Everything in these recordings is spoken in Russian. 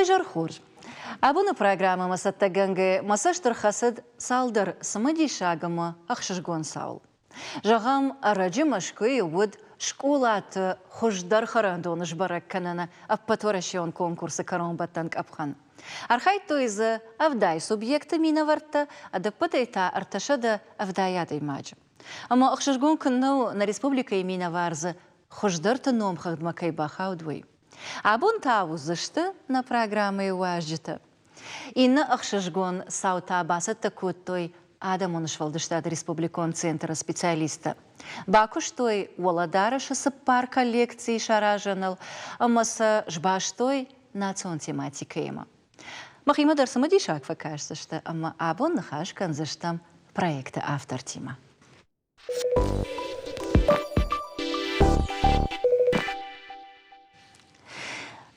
жархур. Абуны программа масаттаганғы масаштыр хасыд салдар сымыди шагымы ақшышгон саул. Жағам арajы машкы уд школаты хуждар харандоныш барак канана аппатворашион конкурсы каронбаттанг апхан. Архайт тойзы авдай субъекты минаварта, адаппатайта арташада авдаядай маджы. Ама ақшышгон күннау на республика минаварзы хуждар-ты номхагд макайбаха удвой. Абун таузышты на программы важжыты. Инна ақшышгон саута басатта көттой Адамоныш валдыштады республикон центра специалиста. Бакуштой воладарышысы пар коллекции шаражаныл, амаса жбаштой национ тематика ема. Махима дарсымы дишак вакашсышты, ама абун нахаш канзыштам проекта автор тима.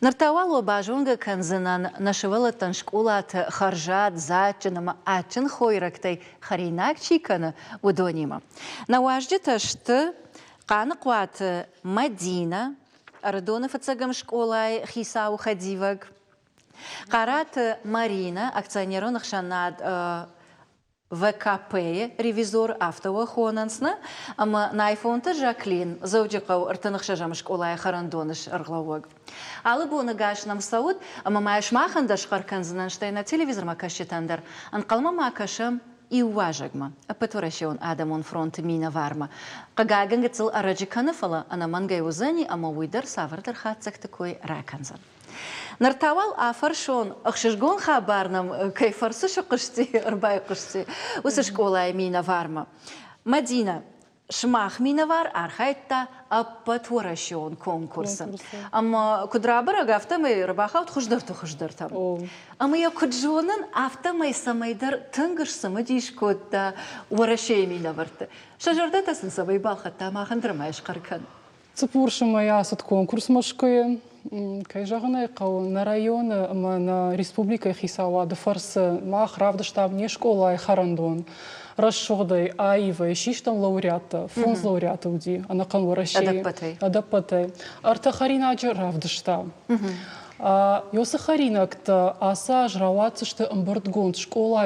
Нартауал обажунга канзынан нашывалатан школат харжат зачынама ачын хойрактай харинак чикана удонима. На важдеташты қанықваты Мадина, Ардонов ацагам школай хисау хадиваг. Қараты Марина, акционерон хшанад ВКП, ревизор автова хонансна, ама на айфонта Жаклин, заудикау артанахшажам школай харандоныш арглауаг. Алы буны гашнам сауд, ама майш махандаш харканзынан штай на телевизор макашетандар, анқалма макашам и уважагма. Апатурашион Адамон фронт мина варма. Қагаган гацыл араджиканафала, ана мангай узани, ама уйдар савардар хатсак такой раканзан. Нартавал афаршон ақшышгон хабарнам кайфарсы шықышти, арбай қышти. Усы школа мина варма. Мадина, шмах мина вар архайтта аппатворашион конкурсы. Ама кудрабара гафтамай рабахаут хуждартам. Ама я куджонан автомай самайдар тынгыш самадиш котта уарашей мина варты. Шажардатасын сабай балхатта махандырмайш қаркан. Цепуршыма ясыт конкурс машкы. Кайжағынай қау на районы, на республика Хисауа, дефарсы мах равдаштаб не школа харандон. Расшодай аивай шиштам лауреата, фонд лауреата уди, анакан варашей. Адаппатай. Артахаринаджа равдаштаб. Йосы харинакта аса жраватсышты ымбыртгон, школа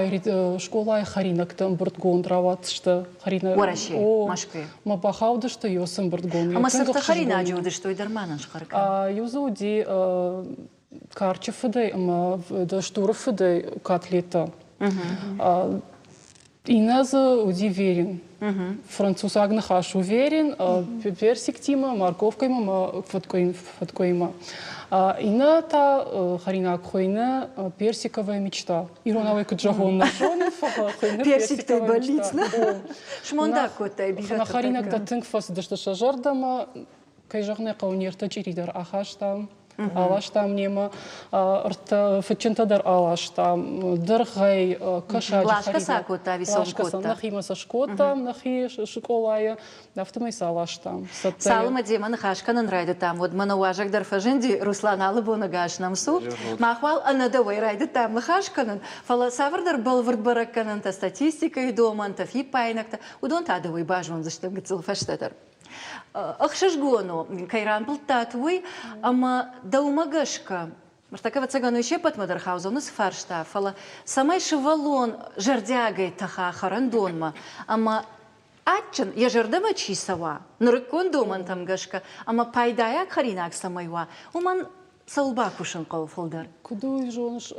харинакта ымбыртгон раватсышты харина. Варашей, машкы. Ма бахаудышты йосы ымбыртгон. Ама сырта харинаджа удышты ойдарманан шқарка. Юзы уди карчы фыдай, да штуры фыдай котлета. Иназы уди верен. Француз агнахаш уверен, персик тима, морковка има, фаткой има. Ина та харина кхойна персиковая мечта. Ироновый куджагон нашонов, персиковая больница. Шмонда котай бижат. На харина когда тынкфас дашта шажардама, кайжагне каунерта чиридар ахаштам. Алаштам нема, фачентадар алаштам, дыргай, кашаджи. Лашка сакота, висом кота. Нахима сашкота, нахи школая, автомайса алаштам. Салма дема нахашканан райды там, вот манаважак дарфажинди, Руслан алыбу нагашнам су. Махвал анадавай райды там нахашканан. Фала савардар балвард баракканан, та статистика и доман, та фипайнакта. Удон тадавай бажван, заштам гацил фаштадар. Ақшышгону, кайран бұлттатуй, ама даумагашка. Мартакава цагану еще патмадар хаузону сфаршта, фала самай шывалон жардягай таха харандонма, ама атчын ежардама чисава, нұрыккон доман там гашка, ама пайдаяк харинак самайва, уман салбакушын қауфылдар. Куду жоныш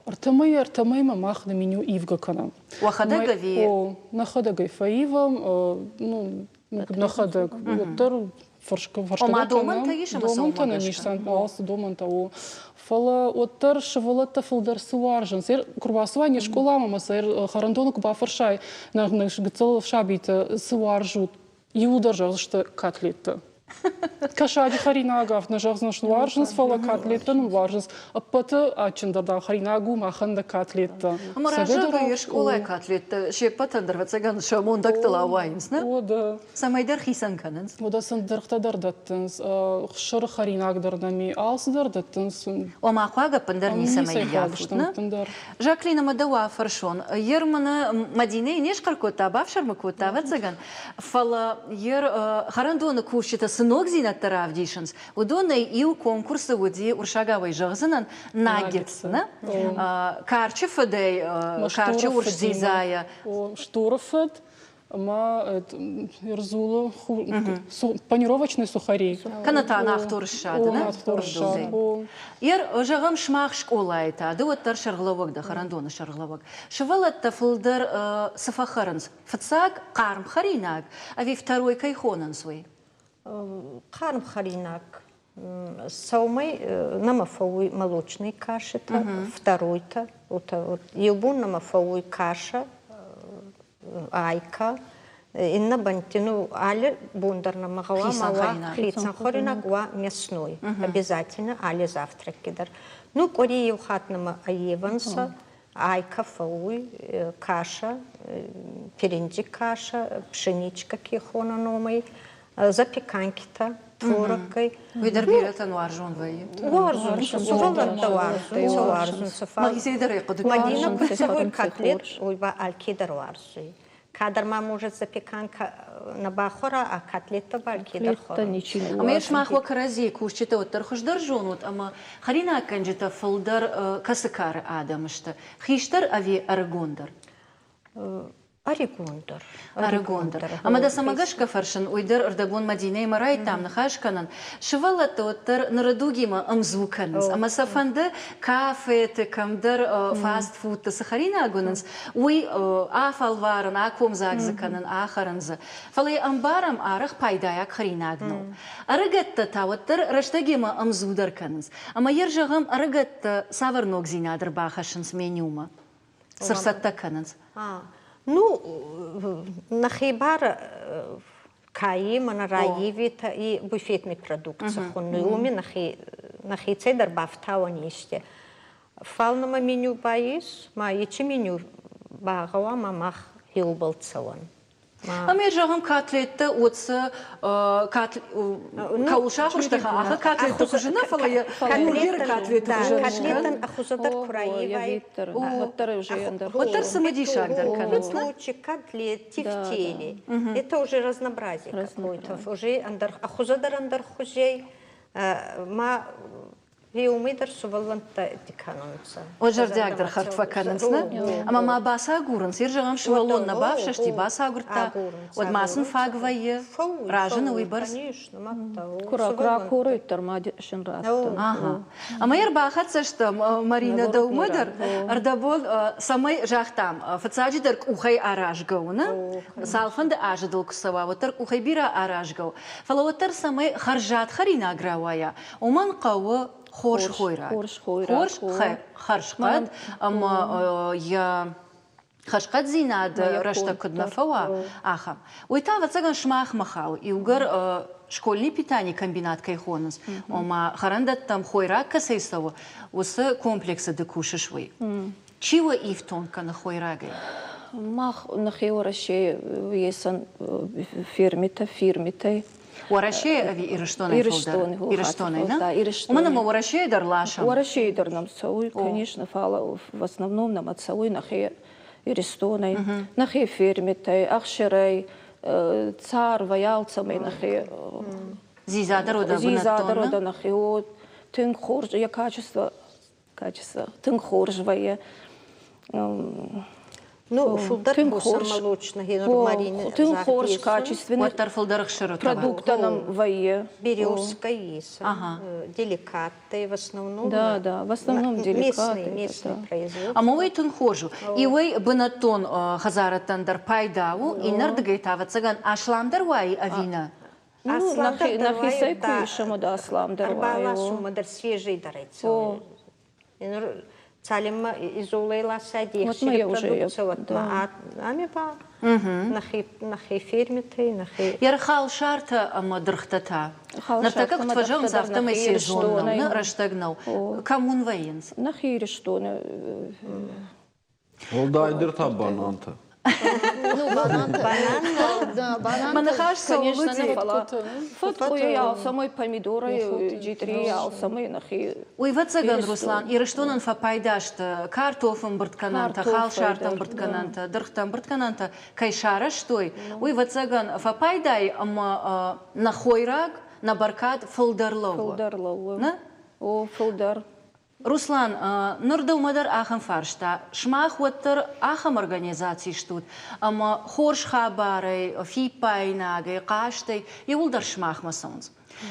артамай мамах на меню ивгакана. Вахадагави? О, нахадагай фаивам, ну, находок. Тор фаршка. Ома доман таишь, ама доман на нишсан палас доман тау. Фала оттар шевалата филдар суаржан. Сер курбасвани школа мама сер харандонок ба фаршай на гцел шабит суаржут. Юдар что котлета. Кашади харинагав на жахзнаш варжанс фала котлета ну варжанс. А потом ачендарда харинагу маханда котлета. Маражага еш школа котлета. Шепатандар вацаган шамондактала вайнс, не? О да. Самайдар хисан кананс. О да сандырхтадар даттынс. Шыр харинагдарнами алсыдар даттынс. Ома қуага пандар не самайдяфут, не? Жаклина мадауа фаршон. Ермана Мадине нешкар кота, бавшар макота вацаган. Фала ер харандона кушита сынок зинат таравдишенс. Удонай иу конкурсы уди уршагавай жагзанан наггетсна. Карчы фадей, карчы уршзизая. Штурфет, Ирзула, панировочные сухари. Канатана ахтуршадына. Ир жагам шмах школа айта. Да вот тар шарглавак да харандона шарглавак. Шевалат тафылдар сафахаранс. Фацак карм харинак. А ви второй кайхонан свой. Карм харинак. Саумай намафауй молочный каши-то, второй-то. Ебун намафауй каша, айка. Инна бантину али бундарна магава мала хлицан хоринак ва мясной. Обязательно али завтрак кидар. Ну, кори евхатнама аеванса, айка фауй, каша, пиринджи каша, пшеничка кихона номай, запеканки-то, творогкой. Видер бирата нуаржон вай. Варжун, сувалан-то варжун, Мадина пиццевой котлет, уйба алькидар варжуй. Кадр ма может запеканка на бахора, а котлета алькидар хора. А мы шмах вакарази кушчита от тархуждар жонут, ама харина канджита фалдар касакар адамышта. Хиштар ави арагондар. Арагондар. Ама да самагашка фаршан уйдар ардагон Мадиней марай там нахашканан. Шивала тоттар нарадугима амзвуканс. Ама сафанда кафе камдар фастфуд та сахарина агонанс. Уй афалваран аком загзаканан ахаранза. Фалай амбарам арах пайдаяк харина агнал. Арагатта таваттар раштагима амзвударканс. Ама ержагам арагатта саварнок зинадр бахашанс менюма. Сарсатта кананс. Ну, на хейбар каи, манараевита и буфетный продукт сахунуюми на хейцей дарбафтава ниште. Фалнама меню баис, ма ичи меню багава мамах хилбалцалан. А мы жагам котлетта отса каушах штаха аха котлетта хужина фалая бургер котлетта хужина. Котлетан ахузадар кураевай. Оттар самодишак дарканас. Лучи котлет, тефтели. Это уже разнообразие какое-то. Уже ахузадар андар хужей. Ма Виумидер суваланта диканонца. Ожардягдар хартфа канансна. Ама ма баса гуранс. Иржагам швалон на бавшашти баса гурта. Вот масын фагвае. Ражина уйбарс. Кура курыттар мадишин раста. Ага. Ама ир бахатса что Марина Даумадар ардабол самай жахтам. Фацаджидар ухай аражгауна. Салфанда ажидал кусава. Вотар ухай бира аражгау. Фалавотар самай харжат харина агравая. Уман кава Хорш хойрак. Хорш харшкад, ама я хашкад зинад рашта куднафава. Аха. Уйта вацаган шмах махау. И угар школьный питание комбинат кайхонус. Ома харандат там хойрак касайсава. Усы комплексы декушишвы. Чего и в тонка на хойрагай? Мах нахеорашей есан фирмитай. Уарашей ави Ириштоной фолдар. Ириштоной, да? У меня мы уарашей дар лашам. Уарашей дар нам цауй, конечно, фала в основном нам от цауй нахе Иристоной, нахе фирмитай, ахшерей, цар ваялцамай нахе. Зизадарода нахе от тынхорж, я качество, тынхоржвае. Ну, фулдар молочный, нормальный. Тынхорж качественный. Продукта нам вае. Березка есть. Деликатные в основном. Да, в основном деликатные. Местный производство. А мой тынхоржу. И вы бенатон хазаратандар пайдау, и нардагайтава цаган ашламдар вай авина. Ну, на хисайку ишему да асламдар ваю. Арбала сумадар свежий дарайца. Цалим изолейла сади. Вот мы уже. Ами ба. Нахи фермиты, нахи. Ярхал шарта амадрхтата. Нартакак тважан завтама сезонном, на раштагнал. Камун военс. Нахи рештоны. Олдайдер та бананта. Ну, банан. Манахаш конечно, солнце. не фала. Фотку я самой помидоры, джитри я самой нахи. Ой, вот цаган Руслан. И рештонан фа пайдашта картофом барткананта, хал шартам барткананта, дырхтам барткананта, кайшара штой. Ой, вот цаган фа пайдай ама нахойраг. набаркад фылдарлау. Фылдарлау. На? О, фылдар. Руслан, нырдау мадар ахам фаршта, шмах уаттар ахам организации штут, ама хорш хабарай, фипайнагай, каштай, и улдар шмах масонц.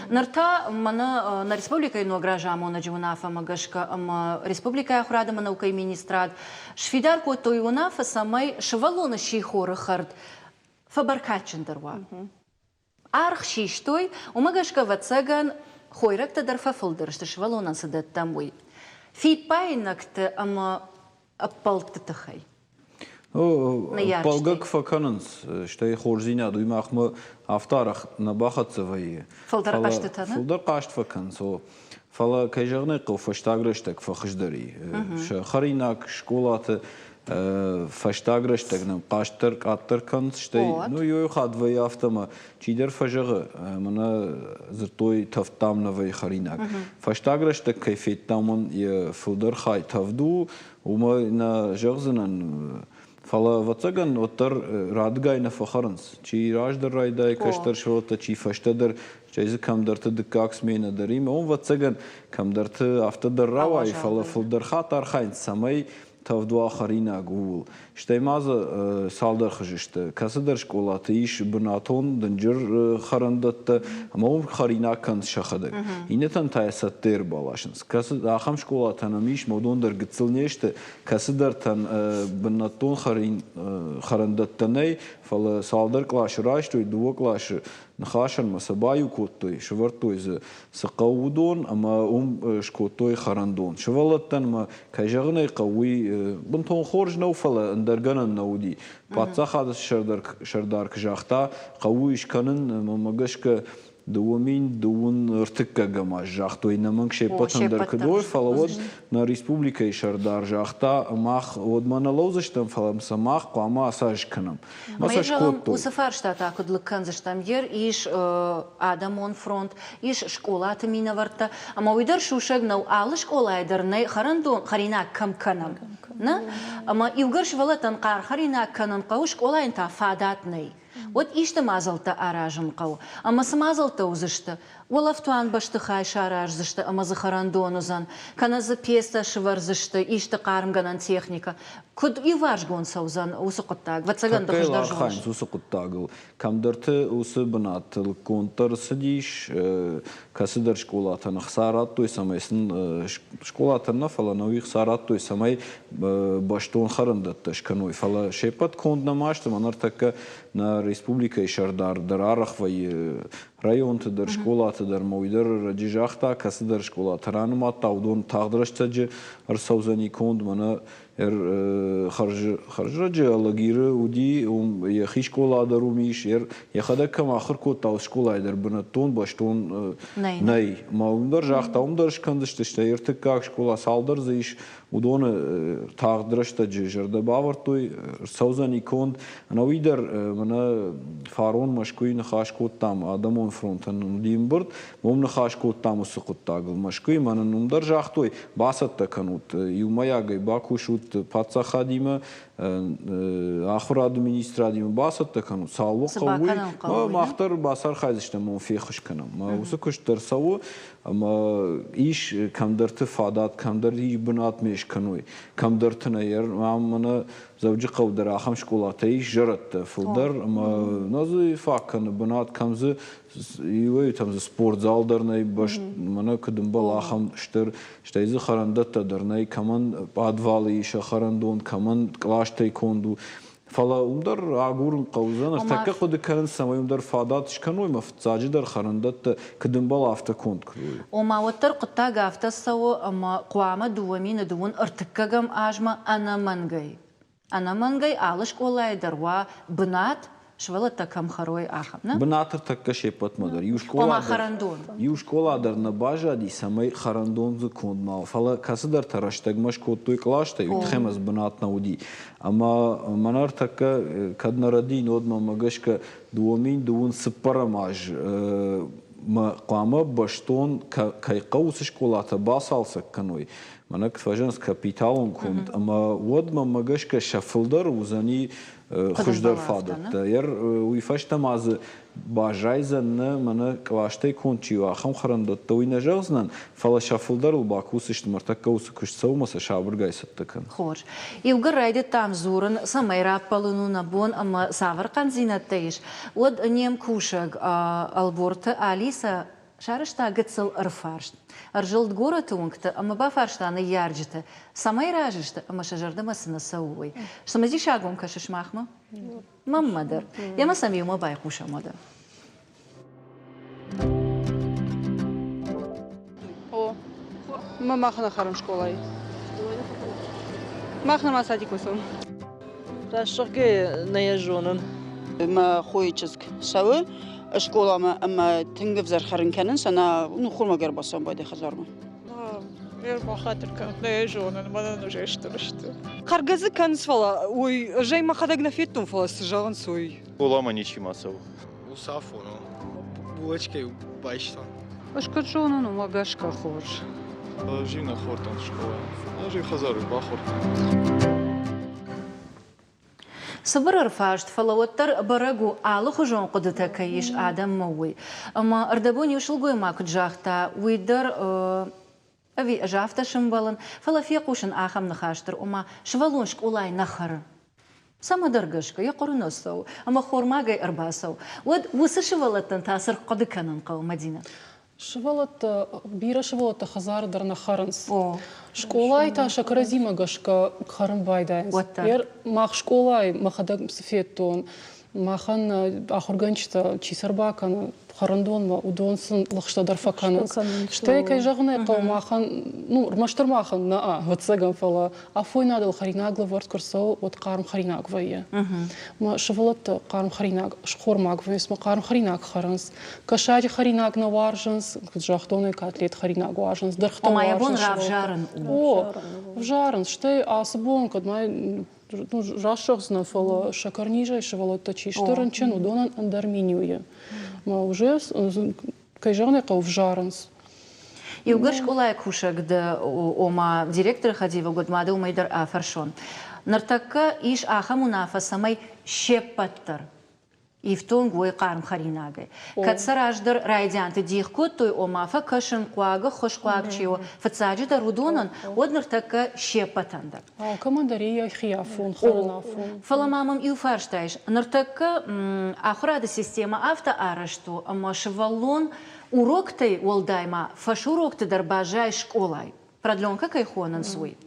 Нарта мана на республика ино гражаму на джунафа магашка, ама республика ахрада мана укай министрат, швидар кото юнафа самай швалона шихора хард, фабаркачен дарва. Арх шиштой, умагашка вацаган, хойракта дарфа фулдершта швалона садет тамуй. Фипайнакта ама аппалтатахай. Полгак факананс, что я хорзина, дуймах мы автарах на бахатцевые. Фулдар каштатана? Фулдар кашт факанс, фала кайжагны кыл фаштагрыштак фахждари. Харинак школаты фаштагрыштак нам каштар каттарканс, что ну йой хадвай автома чидер фажагы, мана зыртой тафтамнавай харинак. Фаштагрыштак кайфеттамон я фулдар хай тавду, ума на жагзанан Фала вацаган оттар радгайна фахаранс. Чи раждар райдай каштар швота, чи фаштадар, чайзы камдарты дыкакс мейна дарим. Он вацаган камдарты автодар равай, фала фулдар хатар хайн самай тавдуа харина гул. Штаймаза салдар хажишта. Касадар школаты иш бнатон дынжыр харандатта, ама харина канс шахадак. Инетан таясаттер балашынс. Касад ахам школатанам иш модондар гыцылнешта, касадар тан бнатон харандаттанай, фала салдар клаш раштой, дуа клаш нахашан масабаю коттой, швартой за сақаудон, ама шкоттой харандон. Швалаттан ма кайжагнай қауи, бнтон хорж науфала дарганан науди. Патса хадас шардар кжахта, қауи ишканын мамагашка дуамин дуун ртыкка гама жахтой наманг шепатан даркадой, фала вот на республика и шардар жахта мах вот маналозаштам фалам самах қама асажканам. Майжалам усафар штата кудлыккан заштам ер иш адамон фронт, иш школаты минаварта, ама уйдар шушаг нау алы школайдарнай харандон харина камканам. Ама иугар швалатан қар харина канан қау школайн та фадатнай. Вот иште мазалта аражым қау. Ама смазалта узышты. Олафтуан башты хай шараж зышты, ама захарандонузан. Каназы песта шварзышты, иште қарымганан техника. Куд и ваш гон саузан усықыттаг. Ватсаган дұқыждар жоғыш. Хайнс усықыттагыл. Камдырты усы бынатыл контар сидиш, касыдар школатан хсарат той самайсын школатанна фала нови хсарат той самай баштон харандатта шканой. Фала шепат кондна машты, манар така на республика и шардар дарарахвай районты дар школаты дар мойдар раджижахта касыдар школаты раныматта удон тағдырыштаджы арсаузани конд мана харжраджы алагиры уди яхи школа дарумиш яхада кам ахыр код тау школа айдар бынаттон баштон най маундар жахта умдар шкандышты шта ертык как школа салдар заиш удоны тағдырыштаджы жарда бавартой арсаузани конд ана уидар мана фарон машкуй нахаш код там адамон фронтан димбурд момна хаш код там усықыттагыл машкуй мана нумдар жахтой басатта канут юмаягай бакушут паца хадима ахур административно басатта канут салвы қауы мақтар басар хайзышта мон фехыш канам усы күштер савы ама иш камдарты фадат камдар иш бынат меш кануй камдартына ер мана завжди қаудар ахам школата иш жаратта фулдар ама назы факканы бынат камзы и там за спортзалдарнай баш мана кыдымбал ахам штыр штайзы харандатта дарнай каман подвалы иша харандон каман клаштай конду фала умдар агурун қаузан така қоды каран самай умдар фадат шканой мафцаджи дар харандатта кыдымбал автоконт круй Ома оттар қыттаг автосауы ама қуама дуамина дуын ыртыккагам ажма анамангай. Анамангай алыш олай дарва бынат швалата кам харой ахам, на? Бынатыр такка шепат мадар. Ома харандон. Ю школадар на бажади самай харандон за кондмал. Фала касадар тараштагмаш коттой клашта ю тхемас бынат науди. Ама манар такка каднаради нодма магашка дуамин дуун сыппарамаж. Қама баштон кайқаус школата басалса каной. Манак фажанс капиталон конд. Ама водма магашка шафылдар узани خجدر فادت ير ويفش تماز باجايزة من كلاشتي كون تشيوا خم خرندت توي نجازنن فلا شافلدر الباكوس اشتمرتك وسكش سو مس شابر جايستكن خور يوغر رايد تام زورن سميرا بالونو نبون اما سافر قنزينة تيش ود نيم كوشق البورت اليسا شارشتا قتسل ارفارشت ارجلت غورا تونكت اما بافارشتا انا يارجت سمي راجشت اما شجرده مسنا سوي سمزي شاغون كشش ماخما مدر يا ما سميو ما بايقوش مدر О, ما ماخنا خرم школой. ماخنا ما садикусом. راشقي نيجونن ما خويتشك سوي شكولا ما تنقف زر خرن كنن سنة نخور ما قرب صوم بايد خزارما ما خاطر كانت نيجونن ما نجيش ترشت Каргазы канцвала, ой, жай махадагна фиттум фалас жалан сой. Улама ничего сау. Усафону, булочки байштан. Ашкаджону ну магашка хор. Живна хортан школа. Жив хазар бахортан. صبر رفاشت فلوتر برجو على خجون قدرته كيش آدم موي أما أردبوني وشلقوي ما كجاختا ويدر أبي أجافتا شمبلن فلا في قوشن آخم نخاشتر وما شفالونشك أولاي نخر سما درجشك يقرن نسو أما خور ما جاي أرباسو ود وسشفالتن تأثر قد كانن قو مدينة شفالت بيرا شفالت خزار درنا خرنس شكولاي تا شكرزيما غشكا خرم بايداينس ير ماخ شكولاي ماخدك سفيتون ماخن اخورганчта чисарбакан خرندون ما ودونسن لخشتا درفكان شتي كاي جغني قو ماخن ну рмаштар махан на вцеган фала афой надал харинаг лворт курсо от карм харинаг вая ما شفالت карм харинаг шхор маг вес ما карм харинаг харанс кашари харинаг на варжанс жахтоны котлет харинаг варжанс дырхта وما يبون راف جارن о жаран штай асбон кадмай ну жашохзна фала шакарнижай швалота чиштырынчен удонан андарминюе ما уже кайжаны кау жаранс يوغش أولاي كوشك ده وما ديريكتور خديفة قد ما ده وميدر آفرشون نرتكا إيش آخا منافسة ماي شيبتر يفتون قوي قارم خريناغي كتسر أجدر رايديان تديخ كوتوي وما فكشن قواغ خوش قواغ چيو فتساجي در ودونن ود نرتكا شيبتن در كماندرية خيافون خرنافون فلا مامم يوفرشتايش نرتكا آخرا ده سيستема авто арешту أما شوالون уроктай волдайма фаш урокты در бажай школай продленка кайхонан суй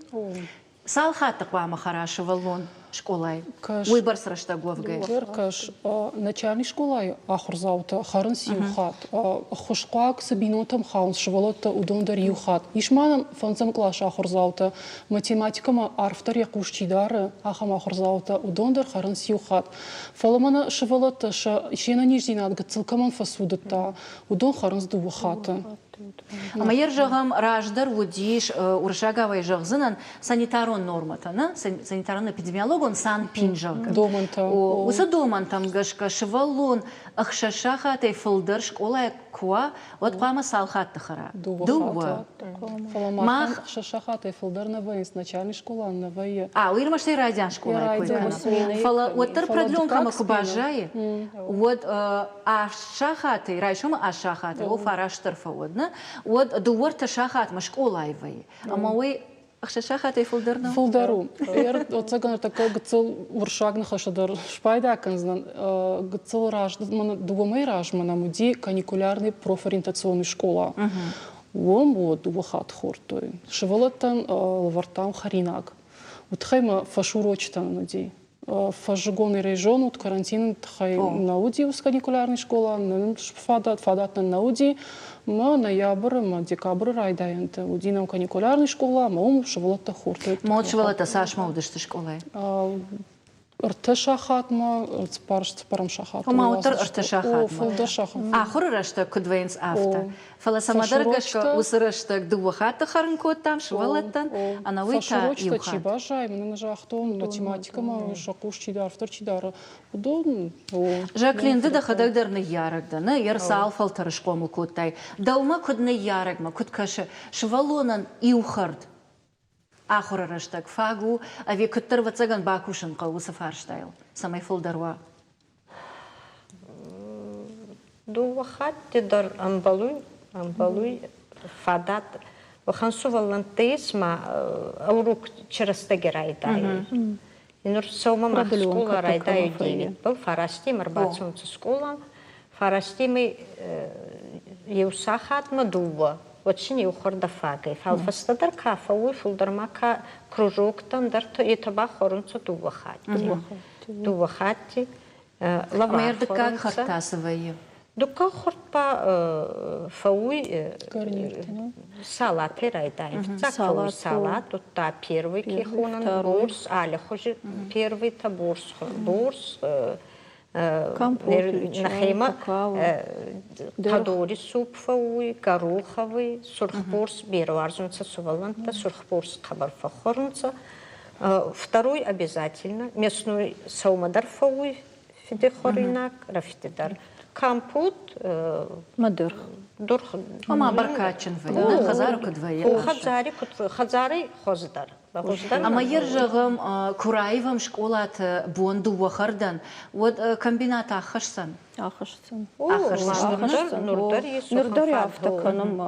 салхат тaqwa хорошо волон школай выбор срашта говгай Каш начальный школай ахурзаута харнс юхат хушқак сабинотам хаунс швалота удондар юхат ишманан фонзам клаш ахурзаута математикама арфтар якушчидары ахам ахурзаута удондар харнс юхат фаламана швалота шена ниждинат гацылкаман фасудата удон харнс дувахата Ама ержагам раждар вудиш уршагавай жагзынан санитарон нормата, на санитарон эпидемиологон сан пинжага. Доманта. Уса домантам гашка швалон ахшашаха тей филдер школа куа вот прямо салхат тахара. Дуа. Фаламах ахшашаха тей филдер на вейс начальный школа на вее. Уирма штай радиан школа Фала вот тер продленка макубажай. Вот ашахаты райшома ашахаты о фараштерфа водна. Вот дуворта шахат машколаевой. Ама вы ахшашахат и фулдерна? Фулдеру. Вот цаган такой гцел уршагна хашадар шпайдаканзнан гцел раж дугомей раж манамуди каникулярный профориентационный школа. Он вот дувахат хортой. Шеволотан лвартам харинаг. Вот хайма фашурочтан нуди. Фажгонный район от карантина тхай науди ус каникулярный школа, фадат на науди, ма ноябрь, ма декабрь райдаянте. Удинам каникулярный школа, ма ум шеволота хортой. Ма от шеволота саш ма удышты школой. Ртешахат ма спарам шахат. Ма от ртешахат. Фулдашахат. Ахур раштак кудвейнс афта. Фала самадаргашка усраштак дувахата харнкот там шеволотан, а на выта юхат. Чибажай, мы на жахтон математика ма шакуш чидар, втор чидар. Удон. Жаклин да хадак дарны ярак да, на яр салфал тарышкому котай. Да ума кудны ярак ма куд каша шеволонан иухард. آخر رشتك فاقو أبي كتر وتسجن باكوشن قوس فارشتايل سمي فول دروا دو وقت تقدر أمبلوي فادات وخنسو فالنتيس مع أوروك شرستة رايداي إنور سوما مع سكولا رايداي ديني بل فارستي مرباتون سكولا فارستي مي يوساخات مدوبة وتشين يوخر دفاقي فالفستدر كافوي فولدر ماكا كروجوك تندر يتبا خورنسو دوبا خاتي ما يردكاك خرطاسوية دوكا خرطبا فوي салаты райдай. Салат. Салат. Тут первый кихунан, бурс, али хожи первый та бурс. Бурс, нахема, кадори суп фауи, гороховый, сурхбурс, берварзунца суваланта, сурхбурс хабар фахорнца. Второй обязательно. Мясной саумадар фауи, фидехоринак, рафтидар. Кампут, مدر дурх. أما بركاتشن فينا خزارو كدوية. خزاري خزدار. أما يرجعهم كرايفهم شكولات بوندو وخردن ود كمبينات آخرسن. آخرسن. نردر يافتكنم.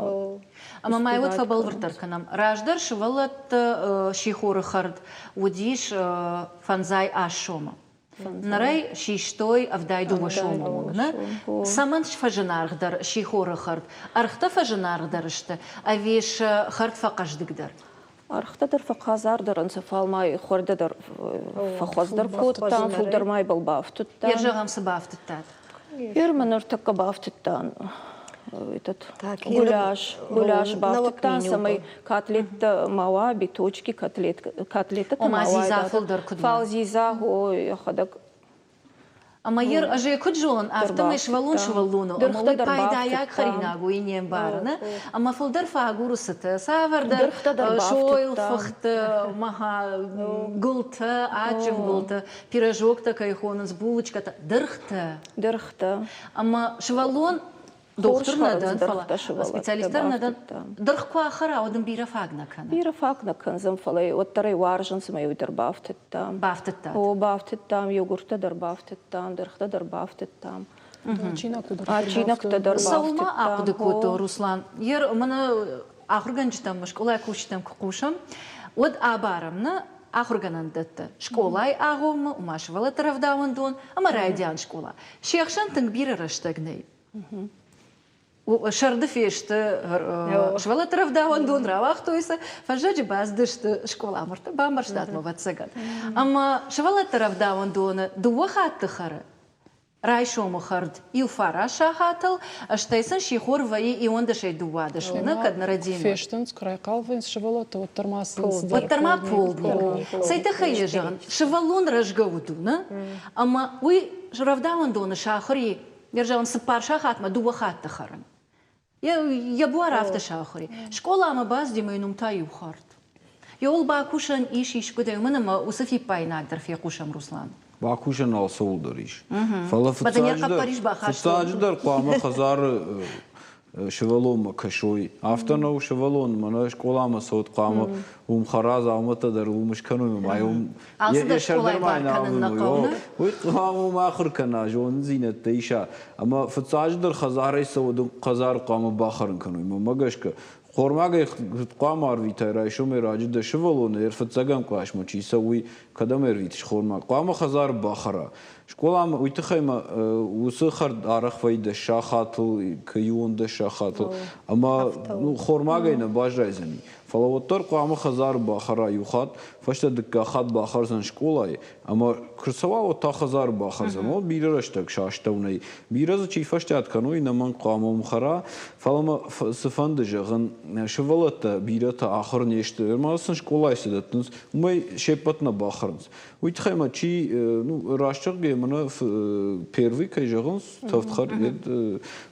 أما ما يود فبل ورتر كنام. راجدر شولت شيخور خرد وديش فنزاي آشوما. نرى شيشتوي أفداي دوبا شومون سامن فجنار غدر شيخور خرد أرخت فجنار غدرشت أفيش خرد فقش دقدر أرخت در فقازار در انسفال ماي خورد در فخوز در فوت تان فول در ماي بالبافت تان يرجع هم سبافت تان يرمن ارتك بافت تان гуляш бафтан самый котлет мала биточки котлета мала фалзиза ой хадак أما ير أجي كجون أفتم شوالون شوالونه أما وي بايدا ياك خرينا قوينيم بارنا أما فل در فاقورو ستة سافر در شويل فخت مها قلت عاجم قلت بيراجوكتا كيخونس بولочка درخت أما شوالون دكتور ندن فلا سبيциалистар ندن درخوا آخر أودن بيرا فاقنا كان بيرا فاقنا كان زم فلا وترى وارجن سما يودر بافتتام هو بافتتام يوغورت در بافتتام درخت در بافتتام چينك تدر بافتتام سوما أقدكوتو روسلان ير من آخر جنجتم مش ولا كوشتم كقوشم ود آبارمنا آخر جنندت شكولاي آغوم وماش ولا طرف داون دون أما رايديان شكولا شيخشان تنبير رشتقني وشرد فيشت شوالة طرف داون دون راوخ تويسة فجاج باز دشت شكولا مرت بامرشتات موات سجد أما شوالة طرف داون دون دوخات تخر رايشو مخرد يوفارا شاهاتل أشتيسن شيخور وي يوند شي دوادش لنا كد نرديم فيشتنس كراي قالفين شوالة وترماس وترما بولدنيك سيتخيل جان شوالون رجعودونا أما وي شرف داون دون شاخري يرجعون سبار شاخات ما دوخات تخرن يا بوارافت شاخري شكولا ما باز دي ما ينومتا يوخرت يول باكوشن إيشي شكودا يومنا ما وصفي بايناك در في قوشم روسلان باكوشن الصول دريش فلا فتاجدر قامة خزار شوالوم كشوي أفتنا شوالون مناش كلام صوت قامة خراز عمته در ومش كانوا ما يوم يشردر معنا عمله ويقاموا ما آخر كنا جون زينة تيشا أما فتاجدر خزار يسود خزار قامة باخر كانوا ما جشك خورماغي قام أرويت رايشو مراجد شوالون يرفت زعم كلاش ما شيء سوي كدام أرويتش خورما قام خزار باخرة شكلام ويتخيم وسخر عرق فايد الشاخاتل كيون الشاخاتل أما خورماغي نباج رايزني فلوتر قام خزار باخرة يخاط فشت دك خاط باخر زن شكولاي أما كرسوا وتا خزار باخر زمان بيرشتك شاشتوني بيرز شيء فشتات كانوا إنما قام مخرا فلما سفند جغن شوالت بيرت آخر نيشت ما أصلا شكولاي سدتنس وما شيبتنا باخرنس ويتخيم شيء راشتق منا بيروي كي جغنس تفتخر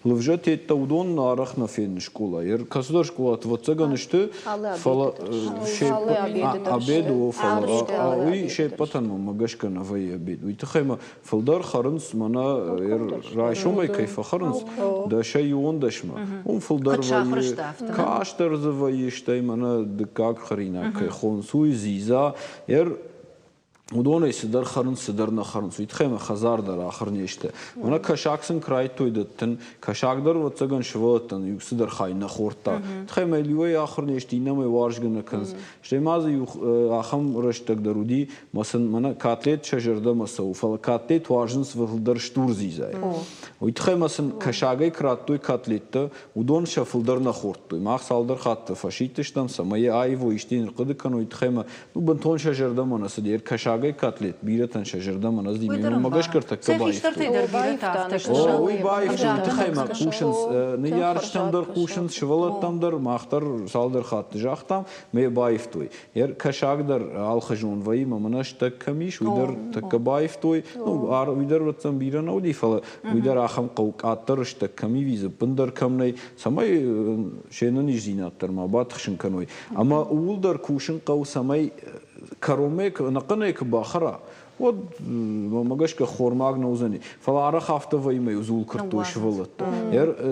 لفجت يتودون نارخنا في الشكولا ير كسر شكولا توتسجن نشته фала обеду фала уй шепатан магашка навай обед уй тхайма фалдар харынс мана райшомай кайфа харынс да шай ондашма фалдар вай каштар завай штай мана дкак харина кай хонсуй зиза удоной сидар харын сидарна харын суитхема хазардар ахырнеште мана кашаксын крайтойдаттын кашагдар ватсаган шваттан юксидар хайна хорта тхема люй ахырнеште инамай варжгана канз штемазы ахам раштагдаруди масан мана котлет шажарда масау фал котлет варжинс валдар штурзизай уитхемасын кашагай краттой котлетта удон шафылдарна хортой махсалдар хатта фашитыштан самая айво иштин кыдыкан уитхема бантон шажарда манасы дер кашагай котлет бирatan шажардам аназ димем магаш картак кабай ой бай тхайма кушинс не ярштамдар кушинс швалаттамдар махтар салдар хат жахтам ме байфтой кашагдар алхажун вай маманаш так камиш уйдар такабайфтой ну ар уйдар ватсам бирана удифала уйдар ахам каутар штак ками виза пандар камнай самай шенан изинаттар ма батхшин каной ама улдар кушин кау самай каромек нақанек бахара вот магашка хормаг наузани фалара хафта вайме зул карту швалат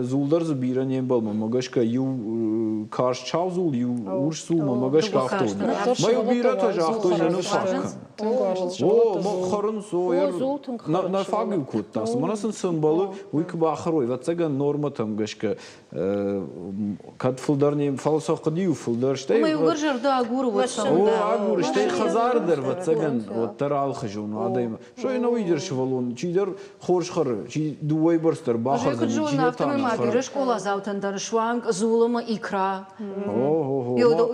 зулдар забира не был магашка ю карш чаузул ю урсул магашка авто май убира тоже авто не факка о харун со на фагу кутас манасын символы уйк бахарой ватсаган норма там гашка кад фулдар не фалсо кадию фулдар штей май угржар да агуру вот агур штей хазардер ватсаган вот тарал جون آدم شاید نویدر شوالون چیدر خورش خره چی دوای برستر باخر زنی جون نفتم مادر شکل زاوتن در شوانگ زولم ایکرا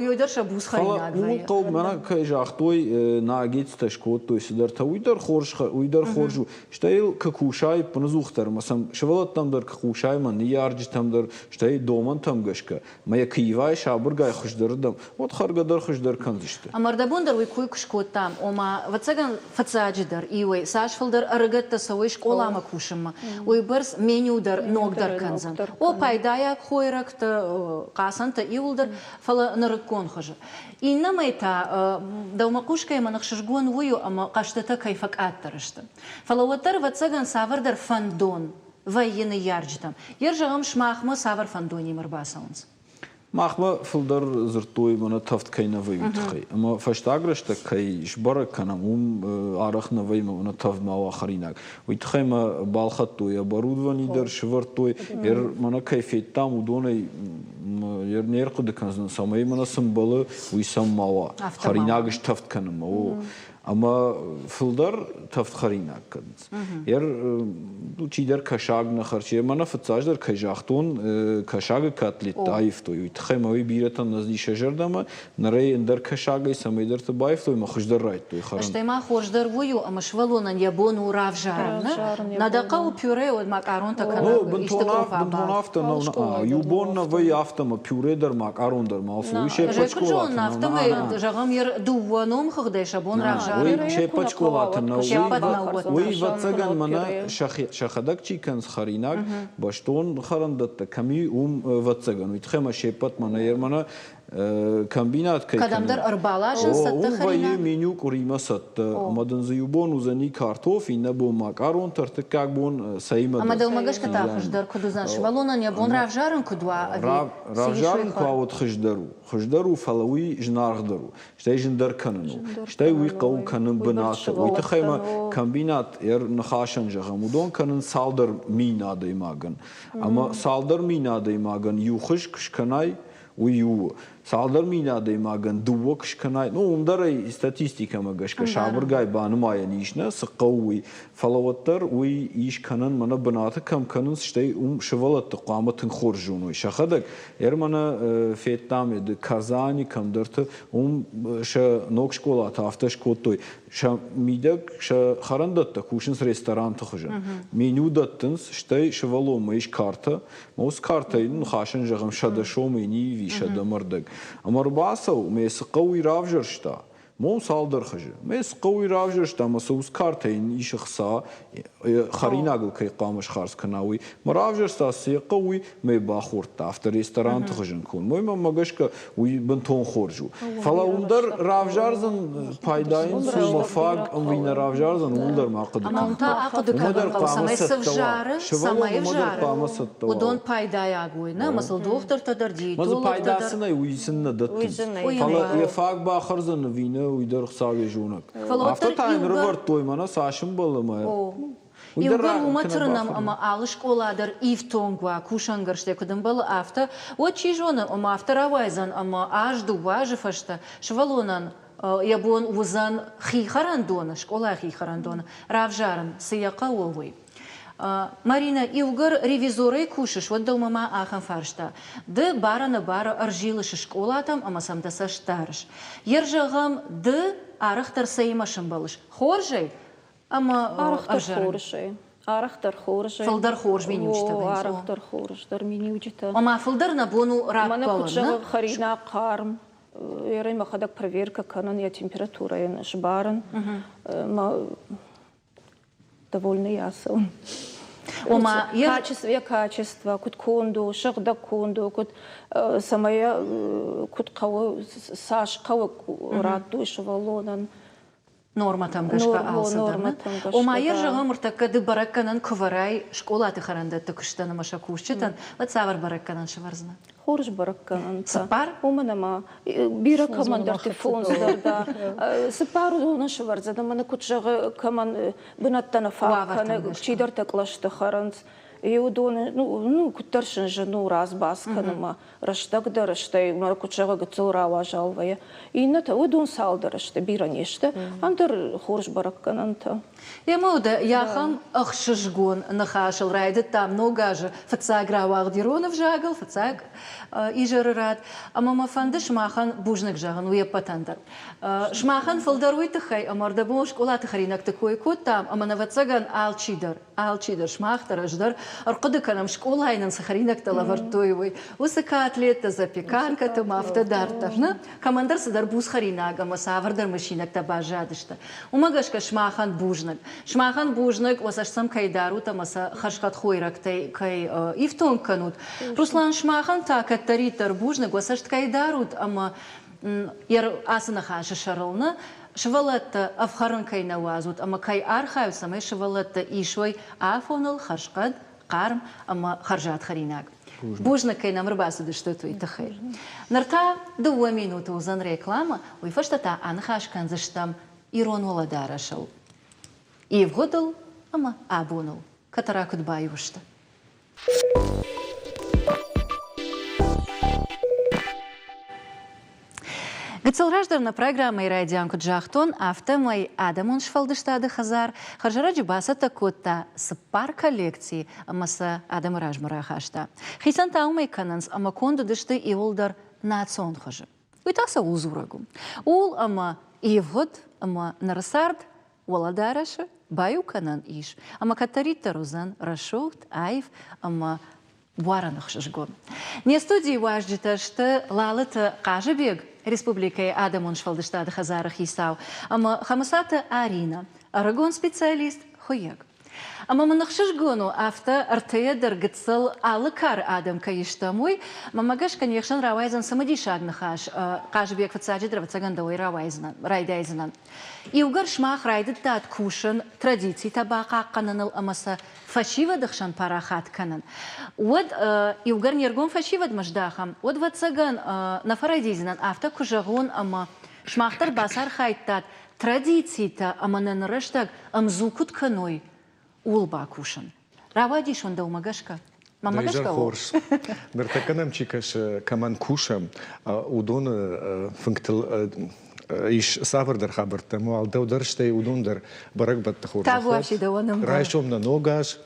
یودر شبوس خیلی اون قوم من که جاختوی ناگیت تشکوت توی سدر تا ویدر خورش خر ویدر خورجو شتایل ککوشای پنزوختر مثلا شوالت تام در ککوشای من نیارج تام در شتای دومن تام گشکه ما یکیوای شابرگای خوش دردم وقت خرگ در خوش در کنزشته امردبون در ویکوی کشکوت تام اما واتساگن فتساجدر ایوی ساشفلدر ارگت تسویش قلام کوشم وی برس منیو در نوک در کنزن او پایدایا خویرک تا قاسن تا ایولدر فلا نرکون خجه اینما ایتا دوما قوشکای من خشجگون ویو اما قشتتا کیفک آترشتم فلا وتر واتساگن سافر در فندون ویین یارجتم یرجعم شماخما سافر فندونی مرباسونز ماخما فلدر زرتوی من تفت کی نوی میتخی اما فشتاگرش تکی شباره کنم عرق نوی من تفت ما آخرینک ویتخی ما بالخطوی بارودوانی در شورتوی من کیفیت تام ودونی نرقد کنن سامی من سمبله ویسام ما آخرینکش تفت کنم او اما فلدر تفت خرینک کنز دو چیدر کشاگ نخرچی من فتزاج در کجاختون کشاگ کاتلیت دایفتوی تخمه بیرتن نزدی شجردم نرای اندر کشاگی سمیدر تبایفتوی ما خوش در رایت توی خرم اشتی ما خوش در ویو اما شولونن یابون و راف جارن نداقه و پیوره و ماکارون تکنه بنتونافت یوبون نوی آفتم پیوره در ماکارون در مافویشه پچکولات نافتم جاگم یر دوانم خودش بون راف وی چه پچکولات نوی وی واتساگن منا شخدک چی کنز خرینک باشتون خرندت کمی واتساگن وی تخم شپت منا یر منا کمبینات که کدام در اربالا جنست خرینک وی منیو کوریما ست مدن زیوبون وزنی کارتوف این نبو ماکارون ترتکاک بون سایمه اما دو مگش کتا خشدر کدوزن شوالونن یابون راف جارن کدوا راف جارن کاوت خشدرو فلوی جنارغ درو شتای جندر کننو شتای وی قو کنن بنات وی تخیمه کمبینات یر نخاشن جغمودون کنن سالدر مینا دیماگن اما سالدر مینا دیماگن یو خش کشکنای ویو سالدر مینا دیماگن دو کشکنای نو اندر استاتیستیکا مگش که شابرگای بانمای نیشنه سقوی فلوتر وی ایش کنن منا بنات کم کنن شتای شوالت قامتن خورجونوی شخدک یر منا فیتام ید کازانی کم درت ش نوک شکولات افتش کوتوی ش میدک ش خرندت کوشنس رستوران تخجن منیو دتنس شتای شوالو میش کارتا موس کارتا این خاشن جغم شده شو منی وی شده مردگ اما رباسو میس قوی رافجر شتا مو صالدر خجل مس قوي راجش تا مسوس كارتين يشخصا خريناغل كي قامش خارس كناوي مراجش تا سي قوي مي باخور تافتر ريستوران تخجن كون مو ماغشك وي بنتون خورجو فلا ولدر راجارزن بايداين سو مفاق ام وين راجارزن ولدر ما قد أنت عقد كذا سماي سفجار سماي فجار ودون بايداي أقوينا مثل دكتور تدرجي مز بايداسنا ويسن دت فلا يفاق باخرزن فينا ويدر خساوي جونك أفتتاين روبرت تويمانا ساشم بالما يوغر ومترنم أما آلش كولادر إفتونغوا كوشانغرشته كدم بال أفتا وتشيجونا أما أفتا راويزن أما أجدو واجه فشتا شوالونان يبون وزن خيخراندونا شكولا خيخراندونا رافجارن سياقا ووي Марина, Илгар ревизоры кушаш, вот дома ма ахан фаршта. Ды бара на бара аржилы школатам, ама сам да саштарш. Ержагам ды арахтар сеймашым балыш. Хоржей, ама арахтар хоржей. Арахтар хоржей. Фалдар хорж мені учтавен. Арахтар хорж, дар мені учта. Ама фалдар на бону рак палан. Мана куча харина карм. Ерай махадак проверка канон я температура я нажбаран. Ма довольно ясно. Качество, кут конду, шагда конду, кут самая кут кау саш кау рату швалонан. Норма там гашка алсадан. Ома ержага муртака ды баракканан куварай школаты харанда тыкыштаны маша кушчытан. Вот савар баракканан шварзна. Хорж баракканан. Сапар? Уманама бира командар телефондарда. Сапар уна шварзада мана кутжага коман бынаттана факаны чидар таклашты харанц. И удон, ну, кутаршин жену раз басканама, раштагда раштай, маркучага гацура важалвая. И на то удон салдараште биранеште, андер хорж бараккананта. Я мода, яхан ахшишгон нахашал райдет там, но гаже, фацаг раваг диронов жагал, фацаг ижеррат, а мама фанды шмахан бужник жаган, уя патандар. Шмахан фалдаруй тахай, а мордабон школа тахаринак такой кот там, а манавацаган алчидар шмахтар аждар, аркады канам школа айнан сахаринак талавартуевой, усакатлета запеканка там автодартажна, командар садар буз харинага, масавардар машинак табажадышта. Умагашка шмахан бужник. Шмахан бужник, wasashsam кайдару тамаса хашкат хойрактай кай ифтон канут. Руслан шмахан та каттаритар бужник, wasashт кайдарут, ама яр асына хаша шарылны, швалатта афхаран кай навазут, ама кай архаю самай швалатта ишвай афонал хашкат қарм, ама харжат харинаг. Бужник кай намрбасы дышту и тахай. Нарта 2 минуты узан реклама, уйфаштата анхашкан заштам ирон воладарашал. И вгодал, ама абунул. Катаракут баюшта. Гыцылраждарна программа ирайдианку джахтон автомай адамон шфалдыштады хазар. Харжараджи басата котта спар коллекции амаса адам ражмарахашта. Хисан таумай кананс ама конду дышты и улдар национ хажы. Уйтаса узурагу. Ул ама ивгод ама нарасард воладараша баю канан иш. Ама катарита розан рашохт айв ама буаранах шашгон. Не студии важджита, что лалата кажебег республикой адамон шфалдыштады хазарах исау. Ама хамасата Арина, арагон специалист хуяг. Ама манахшашгону авто артеядер гыцыл алыкар адам каиштамуй, мамагаш, конечно, равайзан самодишагнахаш, кажебег фацаджидра вацагандауй райдайзанан. И угар шмах райдет дат кушан традиции табака кананал амаса фашива дахшан парахат канан. Вот и угар нергон фашива дмаждахам. Вот вацаган на фарайдизанан авто кужагон ама шмахтар басар хайттат традиции-то ама нанраштаг амзукут каной. Улба кушан. Равади шонда умагашка. Мамагашка хорш. Нартаканам чикаш каман кушам удон функтал иш савардар хабартаму алда ударштай удондар барак баттахор. Таваши да онам. Райшом на ногаш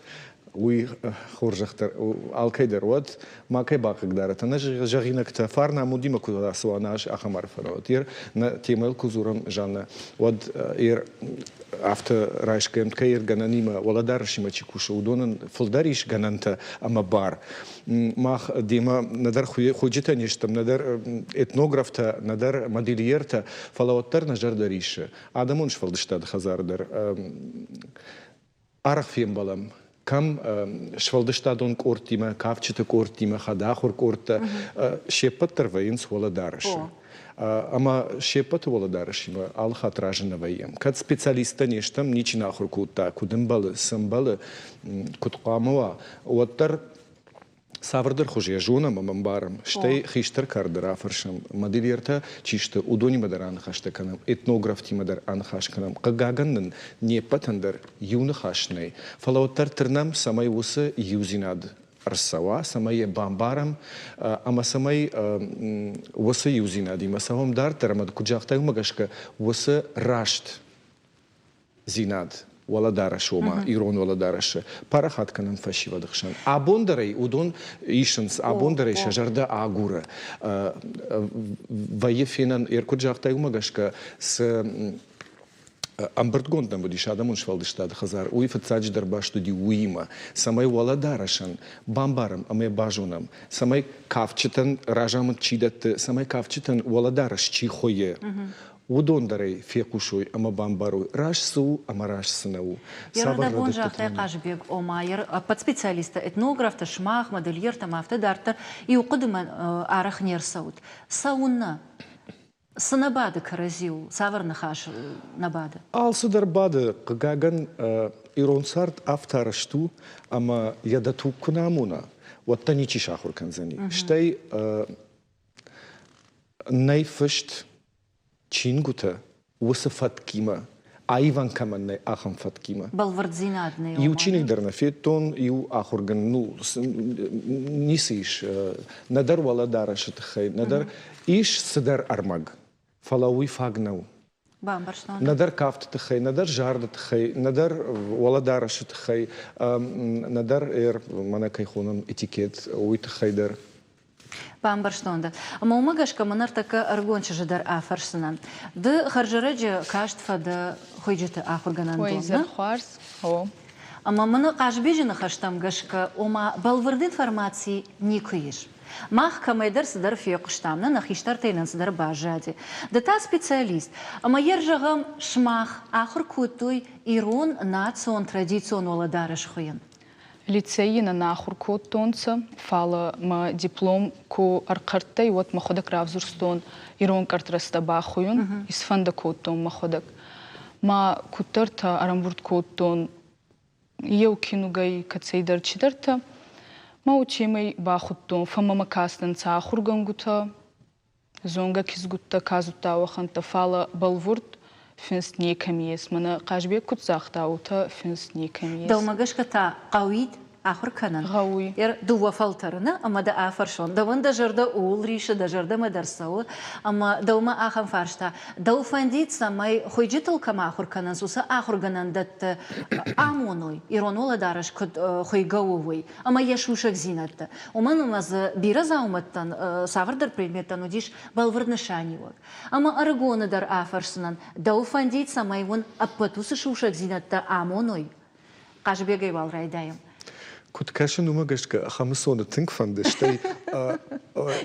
وی خورجختر الکیدر ود ما کی باقی دارد نه جغینک تفارنا مودیم کود سواناش آخمار فرودیر نه تیمل کوزورم جانه ود after reis komt keer gananima wala darshima chikush udon fuldarиш gananta ama bar mag dima nadar khujita nishtam nadar etnografta nadar modelierta falawtar najar darish adamunsh faldishtad khazardar arg fiem balam kam shvaldishtadon kortima kavchita kortima khadakhur korta shepatter veins wala darish Ама шепот володаршима алха тражена ваем. Кад специалиста нештам ничи нахур кута кудымбалы сымбалы куткамова оттар саврдар хужия жона мамбарам штей хиштер кардер афаршам моделерта чиште удони мадар анхаште канам этнограф ти мадар анхаш канам кагаганнын не патандер юны хашней фалауттар тернам самай усы юзинад Арсава, самая бамбарам, ама самай васа юзинади, масавам дар тарамад куджахтай магашка васа рашт зинад, валадараш ома, ирон валадараш, парахат канам фашива дахшан. Абондарей удон ишенс, абондарей шажарда агура, ваефинан ир куджахтай магашка с Амбертгонд будиш адамун швалдиштад хазар уи фацач дарбашту ди уима самай валадарашан бамбарам аме бажунам самай кавчитан ражамат чидат самай кавчитан валадараш чи хое удондарей фекушой ама бамбару раш су ама раш сынау Ярда бонжахтай кажбек омайер под специалиста этнографта шмах модельерта мафта дарта и укудыман арах нерсаут сауна Санабады каразил, саварны хаш набады. Алсудар бады кагаган иронсарт автарашту, ама ядату кунамуна. Вот та ничи шахур канзани. Штай найфышт чингута усы фаткима. Айван каманне ахам фаткима. Балвардзинадный. И ученик дарна фетон, и ахурган, ну, нисиш, надар валадара шатхай, надар иш садар армаг. Фалауи фагнау. Надар кафт тхай, надар жарда тхай, надар валадара шатхай, надар манакайхунам этикет, уи тхайдар. Бамбарштонда. Ама умагашка манартака аргонча жадар афарсынан. Ды харжараджа каштфа да хойджата ахурганан донна. Хойзер харс, о. Ама мана кажбежина хаштам гашка, ома балварды информации не куеш. Мах камайдар садар фиокштамна, нахиштар тейнан садар бажади. Да та специалист. Ама ержагам шмах ахур кутуй ирон национ традицион оладараш хуен. Лицеина нахур котонца, фала ма диплом ко аркартай вот маходак равзурстон ирон картраста бахуюн, исфанда котон маходак. Ма кутарта арамбурт котон ев кинугай кацейдар чидарта, ма учимай бахуттон, фама макастан ца ахургангута, зонга кизгутта казута ваханта фала балвурт, финс некамиес, мана кажбек кутзахтаута финс некамиес. Далмагашка та қауид ахур канан. Гауи. Дуа фалтарына, ама да афаршон. Даван да жарда ул риша, да жарда мадарсау, ама даума ахам фаршта. Дау фандит самай хойджитал кама ахур канан, суса ахур ганан дат амоной, иронола дараш код хойгауой, ама яшушак зинатта. Оман умаз бира зауматтан, савардар предметтан удиш балварнашанивак. Ама аргона дар афаршынан, дау фандит самай вон аппатусы шушак зинатта амоной. Кажбегай вал райдаем. Кут кашен умагашка хамсона тинк фандештай.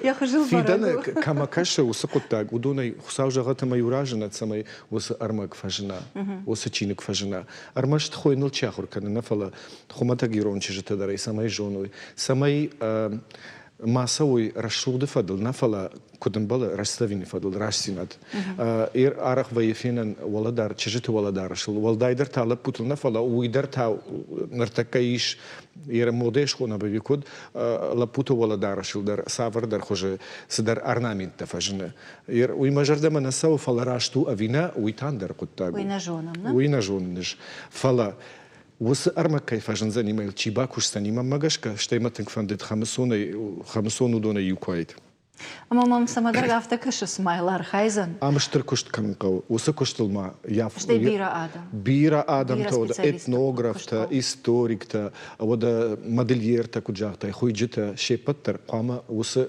Я хожил в Фидана камакаша усакутаг удонай хусаужагата маюражена самай уса армак фажена, уса чиник фажена. Армаш тхой нолчахур кана нафала хуматагирон чижета дарай самай жоной. Самай масовой расшуды фадл нафала кудамбала расставини фадл рассинат. Ир арах ваефинан валадар чижета валадар шил валдайдар тала путл нафала уидар та нартакаиш ир модеш хона бавикуд лапуто валадар шил дар савар дар хоже сдар орнамент тафажна. Ир уимажардама насау фала рашту авина уитандар куттагу. Уинажонам, да? Уинажонниш фала وس أرمك كيف جنزاني مايل تشيباكوش ساني ما ماجشكا شتى ما تنفندت خمسون ودون يوكايد Ama mam samadır gafta kışı smaylar hayzan. Amıştır kuşt kanqav. Usa kuştulma. İşte bira adam. Bira adam Bira ta, specialista etnograf ta, historik ta, oda modeljer ta kujahta, hujjita, şepattır. Qama usa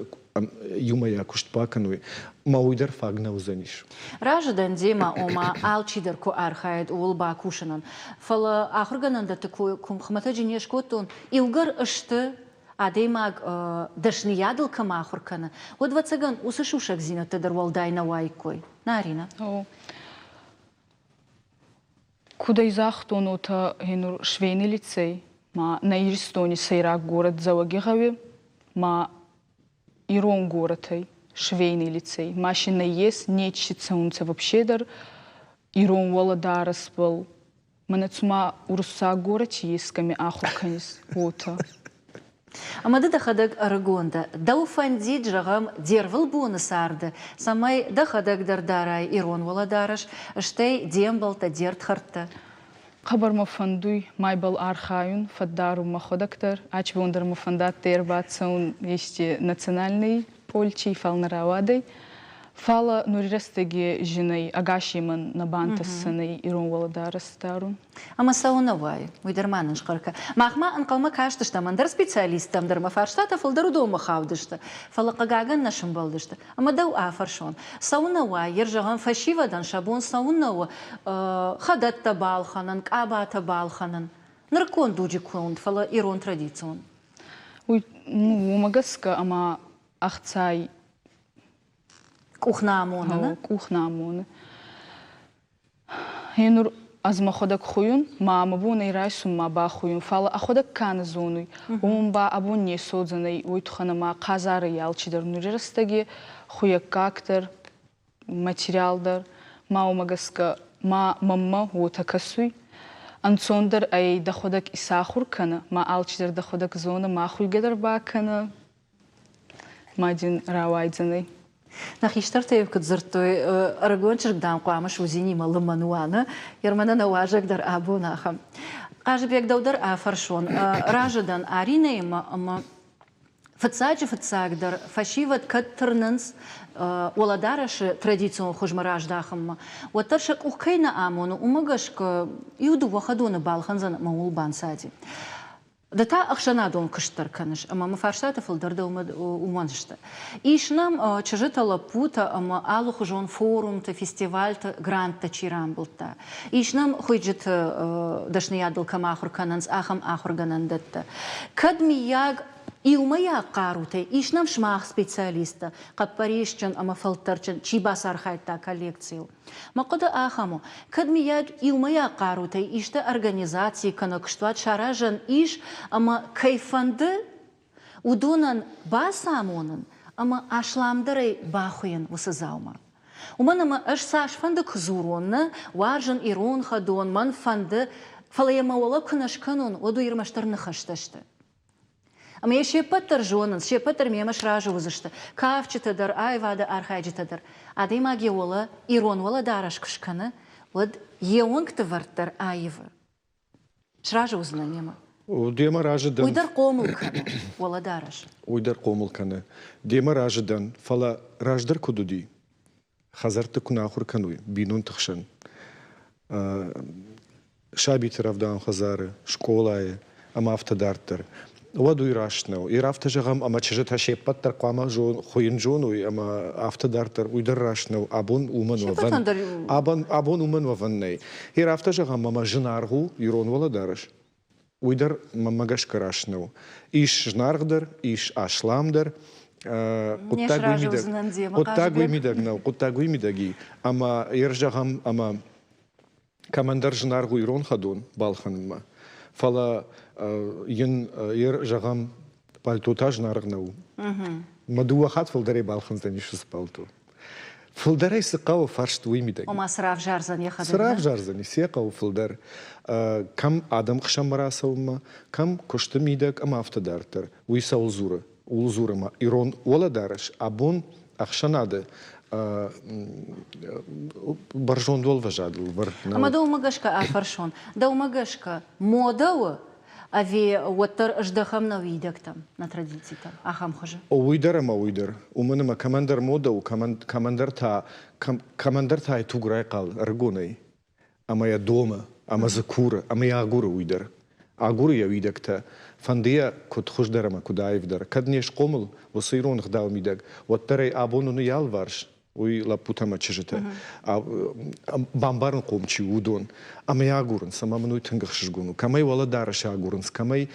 yumaya kuşt pakanui. Ma uyder fagna uzaniş. Rajadan Dima oma alçidir ku arhayet ulba kuşanan. Fala ahırganan da tıku kumxmata ciniyeş kotun. İlgar ıştı Ademag dășniadul cămahurcănă. O dvățăgăn, o să șușăc zină te dărwaldai na waikoi. Narina. Куда изахтону та генур швейни лицей, ма на иристони сейрак город Залагихави, ма ирон городай швейный лицей. Машина есть, нечица унца вообще дар, ирон Володарас был. Манацума урса город есть, ками ахурканис. Вот. Ama da xadag Aragonda, da ufandid jagam dervil bunu sardı. Samay da xadag dardaray iron Volodarash, shtey dembalta dert xartta. Xabar mafanduy maybal arxayun faddaru maходактар, ач вундер мафандат тербатсон есть национальный польчи фалнаравадой. Фала нурирастеги женой агашиман на бантасыны ирон Володарас старун. Ama saunavay, uydermanın şkarka. Mahma anqalma kaçtışta mandar spesialistam darma farştata fıldaru doma xavdışta. Fala qagagan našim baldışta. Ama da afarşon. Saunavay yerjagan fashivadan şabon saunava xadatta balxanan, qabata balxanan. Narkon duji kund fala iron tradicion. Uy, ну, magaska ama axtsay Кухна амона, кухна амона. Енур азма ходак хуюн, ма амабуна и райсум ма ба хуюн. Фала аходак кана зонуй. Умба абун не содзанай уйтхана ма казары ялчидар. Нурирастаги хуяк кактер, материалдар. Ма умагаска ма мамма утакасуй. Анцондар ай даходак исахур кана. Ма алчидар даходак зона ма хуйгадар ба кана. Мадин равайдзанай. Нахиштарта евкат зыртой арагончик дам қуамыш узини малымануаны, ермана наважак дар абунаха. Кажбек даудар афаршон. Ражадан аринейма, ама фацаг дар фашиват каттырнынс Володараши традицион хужмараждахам. Ватаршак ухкайна амону умагашка иуду вахадуна балханзан маулбан сади. Да та ахшанадон кыштар каныш, ама мафарштата фылдарда уманышта. Ишнам чажитала пута, ама алух жон форум, та фестиваль, та грант, та чирам был та. Ишнам хуйджит дашниядал камахур кананс, ахам ахур ганандатта. Кадмияг Илмая карутай, ишнам шмах специалиста, как парижчан, ама фалтарчан, чибас архайта коллекцию. Макода ахаму, кадмияг илмая карутай, ишта организации, канакштват шаражан иш, ама кайфанды, удонан басамонан, ама ашламдарай бахуян усазаума. Уманама аш саш фанды кзуронна, варжан ирон хадон, ман фанды, фалаямауала кунашканун, оду ирмаштарны хашташты. Ама я шепаттар жонын, шепаттар мемаш ражу вызышты. Кавчытадар, айвада архайчытадар. Адыма геола, ирон вала дараш кышканы, вот еонкты варттар айвы. Шражу вызына нема. Дема ражадан. Уйдар комылканы, вала дараш. Уйдар комылканы. Дема ражадан, фала раждар кудуди. Хазарты кунахур кануй, бинун тахшан. Шаби таравдан хазары, школае, ама автодартар. Waду irashnu. Irafta jagam ama chajat hasheppat tar qama jon khoyin jonu ama afta dartar uidar rashnu abun uman wavan. Abun uman wavan nei. Irafta jagam ama jnargu iron wala darash. Uidar mamagash karashnu. Ish jnargdar, ish ashlamdar. Quttagui midagna, quttagui midagi. Ama irjagam ama kamandar jnargu iron khadun balkhanma. Фала ен жагам пальтотаж наргнау. Мадуа хат фалдаре балханздан ишус пальто. Фалдаре сыкау фаршт уймидаг. Ома срав жарзан яхадын. Срав жарзан сыкау фалдар. Кам адам хшамарасаума, кам кошты мидаг ама автодартер. Уйса улзура, улзурама ирон уладараш абун ахшанады. Баржон дол важадл. Ама да умагашка афаршон, да умагашка модау, Ави уаттар ждахам на видок там, на традиции там, ахам хуже. Уйдер, у мене командир мода, командир та й туграй кал аргонай. Ама я дома, ама закура, ама я агура уйдер. Агура я видок-то. Фандия код хуждарама куда ивдар. Каднеш комл, восирон гдал мидак. Уаттарай абону не ялварш. Ой, лапутама чижете. Бамбарн комчи удон. Ама я агурн, сама мнуй тынгах шжгуну. Камай вала дараш агурн, камай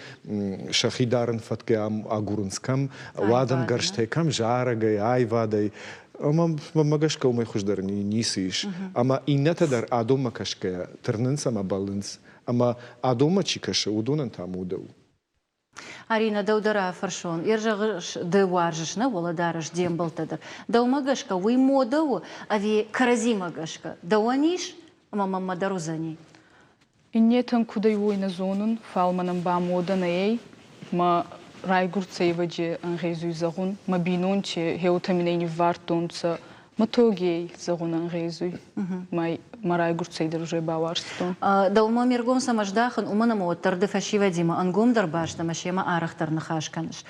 шахидарн фатке агурн, кам вадан гарштай, кам жарагай, айвадай. Ама магашка умай хуждарни нисиш. Ама инната дар адома кашкая, тырнынс ама балынс. Ама адома чикаша удонан там удау. Арина даудара фаршон, иржагыш дewаржышна, вола дарыш дембалтадыр. Даумагашка, уй модау, ави каразимагашка. Дауаниш, мама мадарузани. Иннетан кудай уйна зонун, фалманам ба мода на ей, ма райгурцейваджи ангезуй загун, ма бинун, че хеутаминейни вартунца, ма тогей загун ангезуй. Ма райгурцейдер уже баварстон. Даума миргом самаждахан, уманаму оттарды фашива дима, ангом дарбашта, машема арахтар нахашканыш.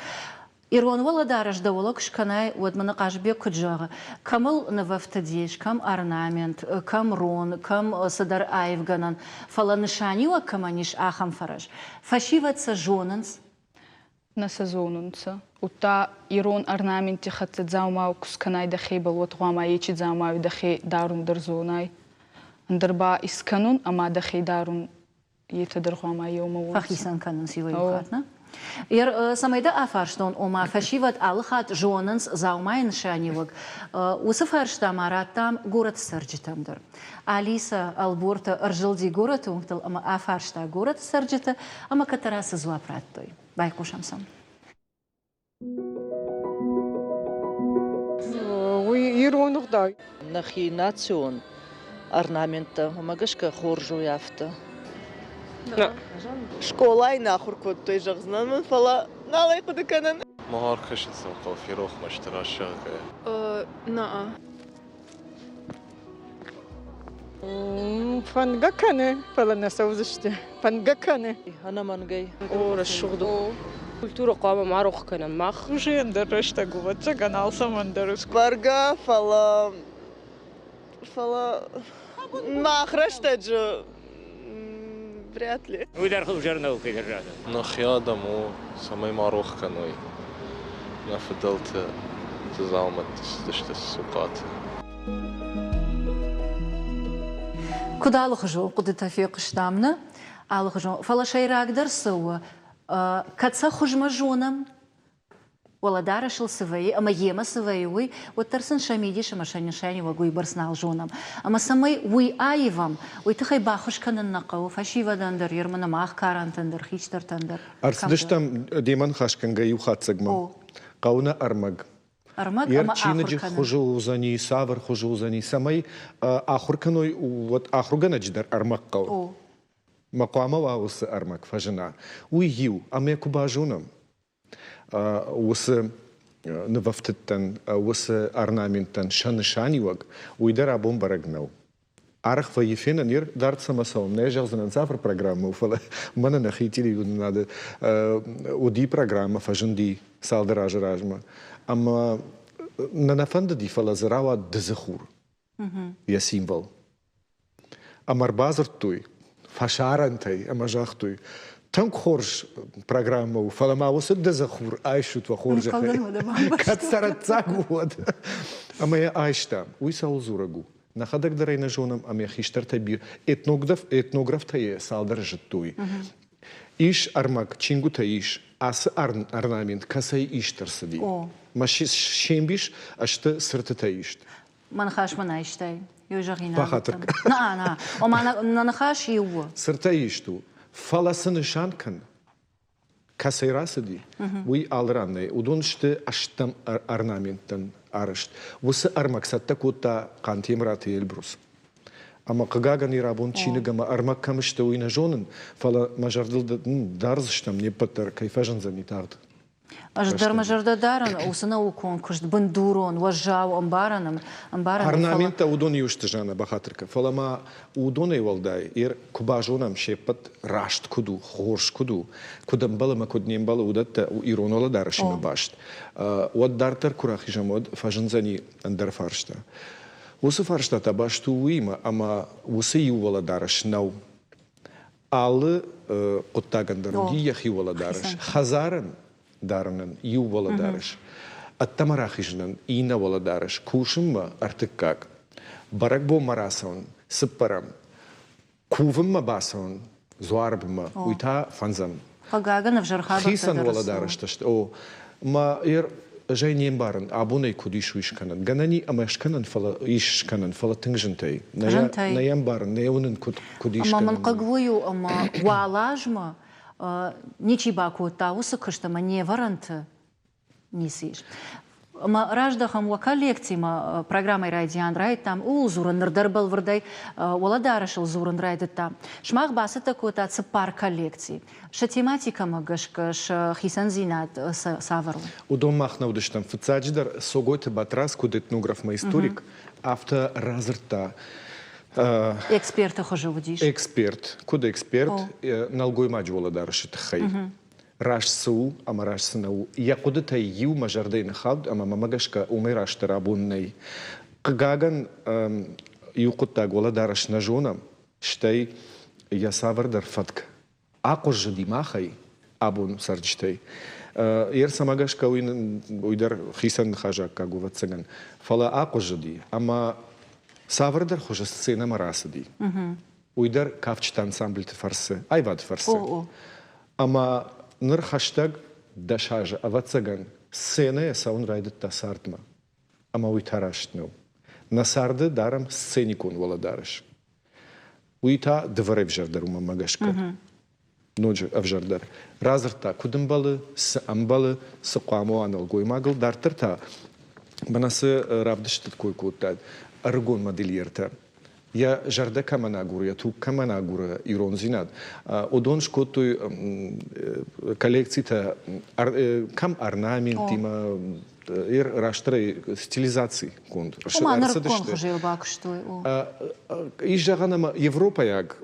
Ирон вала дараш даволок шканай, вот мана кажбе куджага. Камыл навафтадеш, кам орнамент, кам рон, кам садар айвганан. Фаланышанила каманиш ахам фараж. Фашиваца жонанс. На сезонунца. Ута ирон орнаменти хатце дзаумау кусканай дахей балот гуама ечи дзаумау дахей дарун дарзонай. Андарба исканун, ама дахей дарун ета даргуама йома. Фахисан канун сила юхатна. Ир самайда афарштон ома фашиват алхат жонанс заумайн шанивак. Усы фаршта мараттам город сарджитамдар. Алиса Алборта аржилди город унктал, ама афаршта город сарджита, ама катарасы зуапраттой. Байкушам сам. Иронух дай. Нахи национ орнамента, магашка хоржу яфта. Школа и нахур код той жагзнан мен фала налай кудыканан. Махар кашится калфирох маштарашага. На. Фангакане, фала насаузыште. Фангакане. Хана мангай. О, расшугду. Культура қама марух канан мах. Уже эндарышта гуватса канал самандарус. Барга фала махрашта джо. Вряд ли. Удар хужарнау кидержада. Нахиадаму самай марох каной. Нафдалта тзалмат тишта сукат. Куда алхжо, куда тафиq штамна, алхжо. Фала шайрагдар сова. Каца хужма жонам. Вала дарашил сывай, ама ема сывай уй, вот тарсан шамидиш, ама шанишани вагуй барснал жонам. Ама самай уй аивам, уй тахай бахушканан нақау, фашивадандар, ермана мах карантандар, хичтартандар. Арсдыштам деман хашканга юхатсагма. Кауна армаг. Армаг, ама ахурканан. Хожу узани, савар хожу узани, самай ахурканой, вот ахурганадждар армаг кау. Макуама ваус армаг фажина. Уй ю, ама якуба жонам. وس نففتن وس أرنامنتن شانيوغ ويدار أبوم برجناو أرخ فيفين نير دارت سماسوم نيجاز ننسافر برنامج فلا من نخيتي لي ونادى ودي برنامج فجندي سال دراج راجما أما ننفند دي فلا زراوة دزخور يا سيمبل أمر بازر توي فشارنتي أما جاختوي Там хорж программу, фаламаус дезахур, айшут вахоржа. Катсаратца год. А моя айшта, уйса узурагу. Нахадак дарайна жонам, а моя хиштар таби. Этнограф тае салдар життуй. Иш армак, чингу таиш, ас орнамент, касай иштар сади. Маши шембиш, а что сырты таишт. Манхаш манайштай. Южагина. Пахатр. На. О манахаш его. Сырта ишту. Фаласын шанкан, касайрасыди, уй алранны, удоншты аштам орнаментен арышт. Вусы армаксатта кута кантемраты эльбрус. Ама кагаган и рабон чиныгама армак камышты уйна жонын, фала мажардыл дарзыштам не паттар кайфажан занитагд. Аждар мажардадаран, усына у конкурс, бандурон, важау, амбараном, Орнамента удон юштажана бахатырка. Фалама удон евалдай, кубажонам шепат рашт куду, хорш куду. Кудам бала ма куднем бала удатта иронола дарашима башт. Уад дартар курахижамод фажанзани андар фаршта. Усы фаршта табашту уима, ама усы ювала дараш нау. Алы куттагандаруги яхи вала дараш. Хазаран даранан ю вала дараш. Аттамарахижнан ина вала дараш. Кушимма артыккак. Баракбо марасон, сыппарам. Кувымма басон, зуарбымма. Уйта фанзам. Хагаган в жархабах Хисан вала дараш ташт. О, ма жайнем барын, абунай кудишу ишканан. Ганани амашканан фала ишканан, фала тыңжынтай. Наям барын, неунын кудишканан. Ама манқагвою, ама валажма, ничи баку таусы кыштама не варанты нисиш. Ама раждахам ва коллекцияма программой райдиан райд там улзуран нырдарбал вардай уладарашыл зуран райды там. Шмах басы такой татсы пар коллекций. Ша тематика магашка, ша хисан зинат саварл. Удом махна удыштам фыцадждар согойты батрас кудетнограф историк авто разрта. Эксперта хожу водишь. Эксперт. Куда эксперт? Налгой маджула дарашит хай. Раш су, ама раш сынау. Я куда-то ю мажардейн хад, ама мамагашка умираш тарабунней. Кагаган ю куда гола дараш на жонам, штай я савардар фатк. Ако жди махай, абун сарджтей. Ер самагашка уйдар хисан хажак кагу вацаган. Фала ако жди, ама савардар хожа сцена марасади. Уйдар кавчит ансамбль фарсы, айвад фарсы. Ама ныр хаштаг дашажа авацаган сцена саун райдет тасартма. Ама уйтараштну. Насарды дарам сценикун валадараш. Уйта дварев жардар ума магашка. Ноджи авжардар. Разырта кудымбалы, с амбалы, с қуаму аналгой магыл дартырта. Банасы рабдыштыт кой куттад. Аргон модельерта. Я жарда каманагура, я тук каманагура ирон зинад. Одон шкотой коллекции-то кам орнамент има раштрай стилизации конд. Хожил бак что? И жаганама Европа яг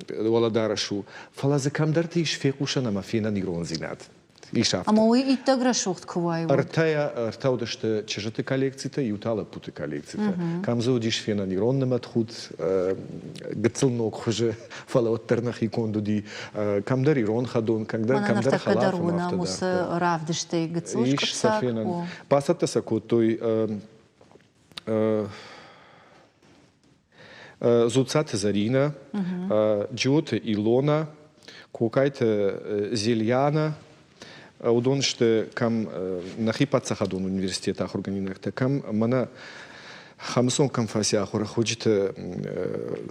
валадарашу. Фалазы камдарты иш фекушанама фена ирон зинад. Ама уи иттагра шухт кувай. Артауда что чижаты коллекции-то и утала путы коллекции-то. Камзо диш фена неронным отхуд, гцелнок хуже фала оттернах иконду ди камдар ирон хадон, когда камдар халафом автодар. Мус равдыштэй гцелшка Иш сафенан. Пасата саку той зуцаты Зарина, Джота Илона, какая-то Зельяна. Удон что кам нахипаться хадон университета органинахта кам мана хамсон камфасия хора хочет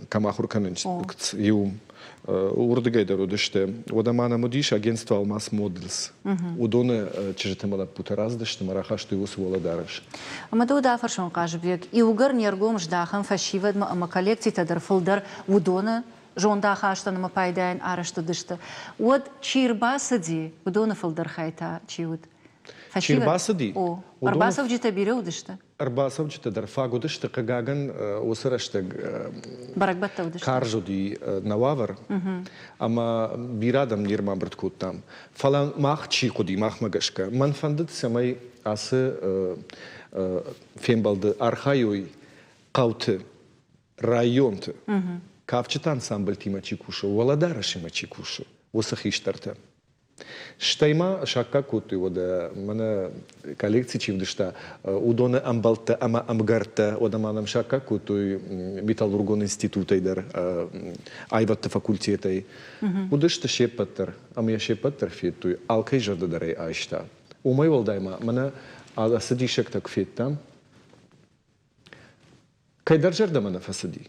кам ахурканенч ю урдгайда родыште одамана модиш агентство Алмаз Моделс удоны чижетемала путаразда что мараха что его своладараш Амаду дафаршон кажбек и угар нергом ждахам фашивад ма коллекции тадар фолдар удоны жонда хаштанама пайдайн арашты дышты. Вот чирбасыди, удоны фылдырхайта чиуд. Чирбасыди? О, арбасов жита береу дышты. Арбасов жита дарфагу дышты, кагаган осыраштыг Баракбатта удышты. Каржуди нававар, ама бирадам нирмам брткуттам. Фалан мах чикуди, мах магашка. Манфандыт самай асы фембалды архайой қауты, районты. Кавчита ансамбль тима чикушу, валадарашима чикушу, осахиштарта. Штайма шакка куту вода, мана коллекции чивдышта, удона амбалта, ама амгарта, одаманам шакка куту металлургон института идар, айватта факультетай. Удышта шепаттар, ама я шепаттар феттуй, алкай жардадарай айшта. Умай валдайма, мана асадишек так феттам. Кайдар жарда мана фасади.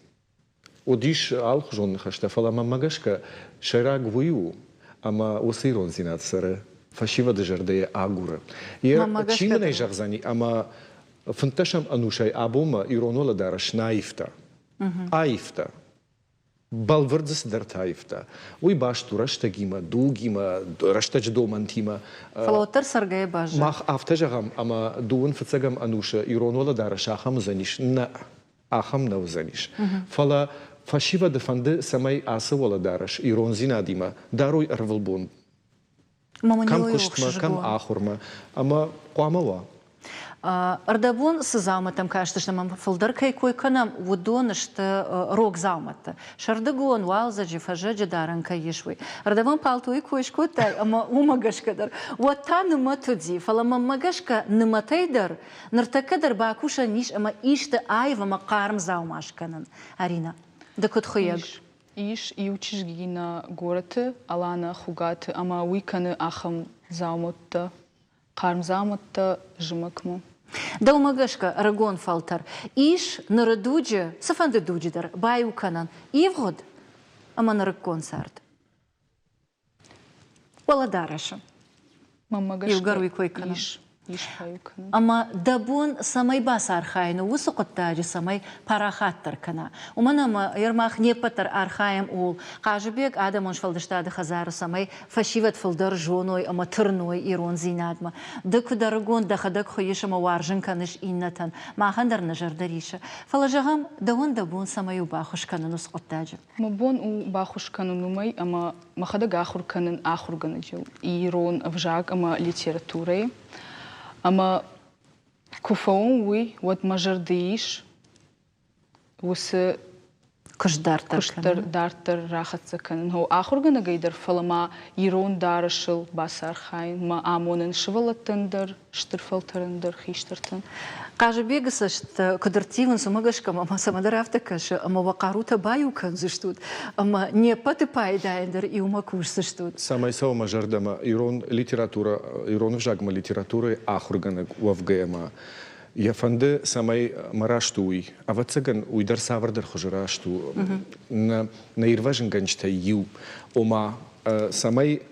Одиш алхжон хашта фала мамагашка шайраг вою, ама осирон зинат сара фашива де жардея агура. Ер чимней жагзани, ама фанташам анушай абома иронола дараш наифта. Аифта. بالوردس در تایفته وی باش تو رشتگیما دوگیما رشتج دومانتیما فلوتر سرگای باش ماخ افتجغم اما دون فتسگم انوشه ایران ولا دارش آخم زنیش نه آخم نو زنیش فلا فشیو دفنده سمای آسه ولا دارش ایران زینا دیما داروی ارول بون کم کشتما کم آخرما اما قامه وا Ардабун сызауматам кажется, мам фолдеркой койканам удонышты рог зауматты. Шардагон валза жифажа джадаранка ешвы. Ардабун палтуй койшкотай, ама умагашкадар. Вот та нуматуди, фалама магашка нуматайдар, нартакадар бакуша ниш, ама иште айва макарм заумашканан. Арина, да кот хуяг. Иш и учиш ги на гората, алана хугата, ама уиканы ахам зауматта, карм зауматта жмакму. Да умагашка рагон фалтар. Иш нарадуджа, сафанды дуджидар, баю канан. Ивгод, ама нарак концерт. Валадараша. Мамагашка. Ивгаруй кой канан. Иш баю канан. Ама дабун самай бас архайну, высокоттаджи самай парахаттар кана. Уманама ярмах не патар архаем ул. Кажебек адамон шфалдаштады хазару самай фашиват фалдар жоной, ама тырной ирон зинадма. Дыку дарагон дахадак хуешама варжын каныш иннатан. Махандар нажардариша. Фалажагам даун дабун самай убахуш канан усокоттаджи. Мабон у бахуш канан умай, ама махадак ахур канан ахур ганаджил. Ирон вжак, ама литературой. Ама куфаун уй вот мажардыиш усы куштар рахатса канан. Хо ахургана гайдар фалама ирон дарышыл басар хайн ма амонын шывалаттындар штырфалтарындар хиштартын. Кажебегаса что кадартиван сумагашка мама самадар автокаш, ама вакарута баю канзыштут, ама не патыпайдайдер и умакушсыштут. Самай сау мажардама ирон литература, ирон вжагма литературы ахургана вавгема. Я фанды самай мараштуй, а вот цыган уйдар савардар хожарашту на ирважен ганчта ю, ома самай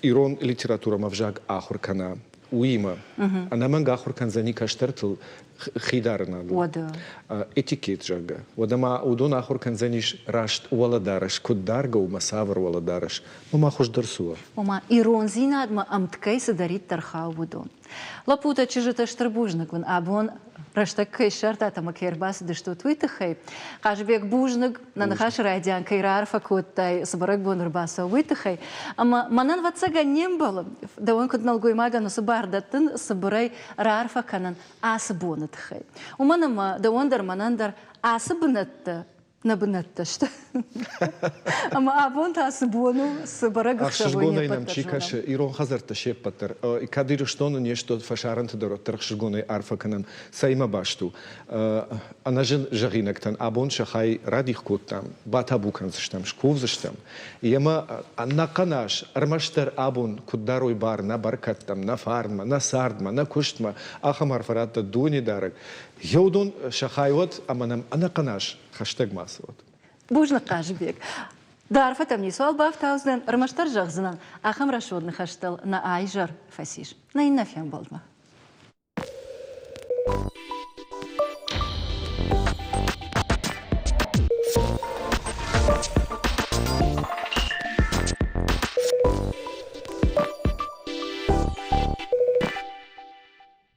ирон литература мавжаг ахуркана. Уима. Она манга ахуркан за ника штертл хидарна. Вода. Этикет жага. Водама удон ахуркан за ниш рашт уаладараш, кударга ума савар уаладараш. Мама хош дарсуа. Ома ирон зинадма амткай садарит тархау будон. Лапута чижита штрбужник вон, абон раштаккай шарта там акербас дышту твитахай. Кажбек бужник на нахаш радиан кайрарфа коттай сабарак бон рбаса витахай. Ама манан ватсага нембала. Да он код налгой магану сабардатын сабарай рарфа канан асбонатхай. Уманама да ондар манандар асбнатта набнатта что. Ама абон асбону сабарак Ахшгонай нам чикаш ирон хазарта шепатер. И кадир штону нешто фашарант дорот тархшгонай арфа канан сайма башту. Она же жагинактан абон шахай радих коттам батабукан зштам шков зштам. Яма на канаш армаштер абон кударой бар на баркаттам на фарма на сардма на куштма ахамар фарата дуни дарак. Йодон шахайот аманам ана канаш хаштаг масот. Бужна кажбек. Дарфа там не суал бафтаузен, армаштар жахзынан, ахам рашодны хаштал на айжар фасиш. На иннафян болма.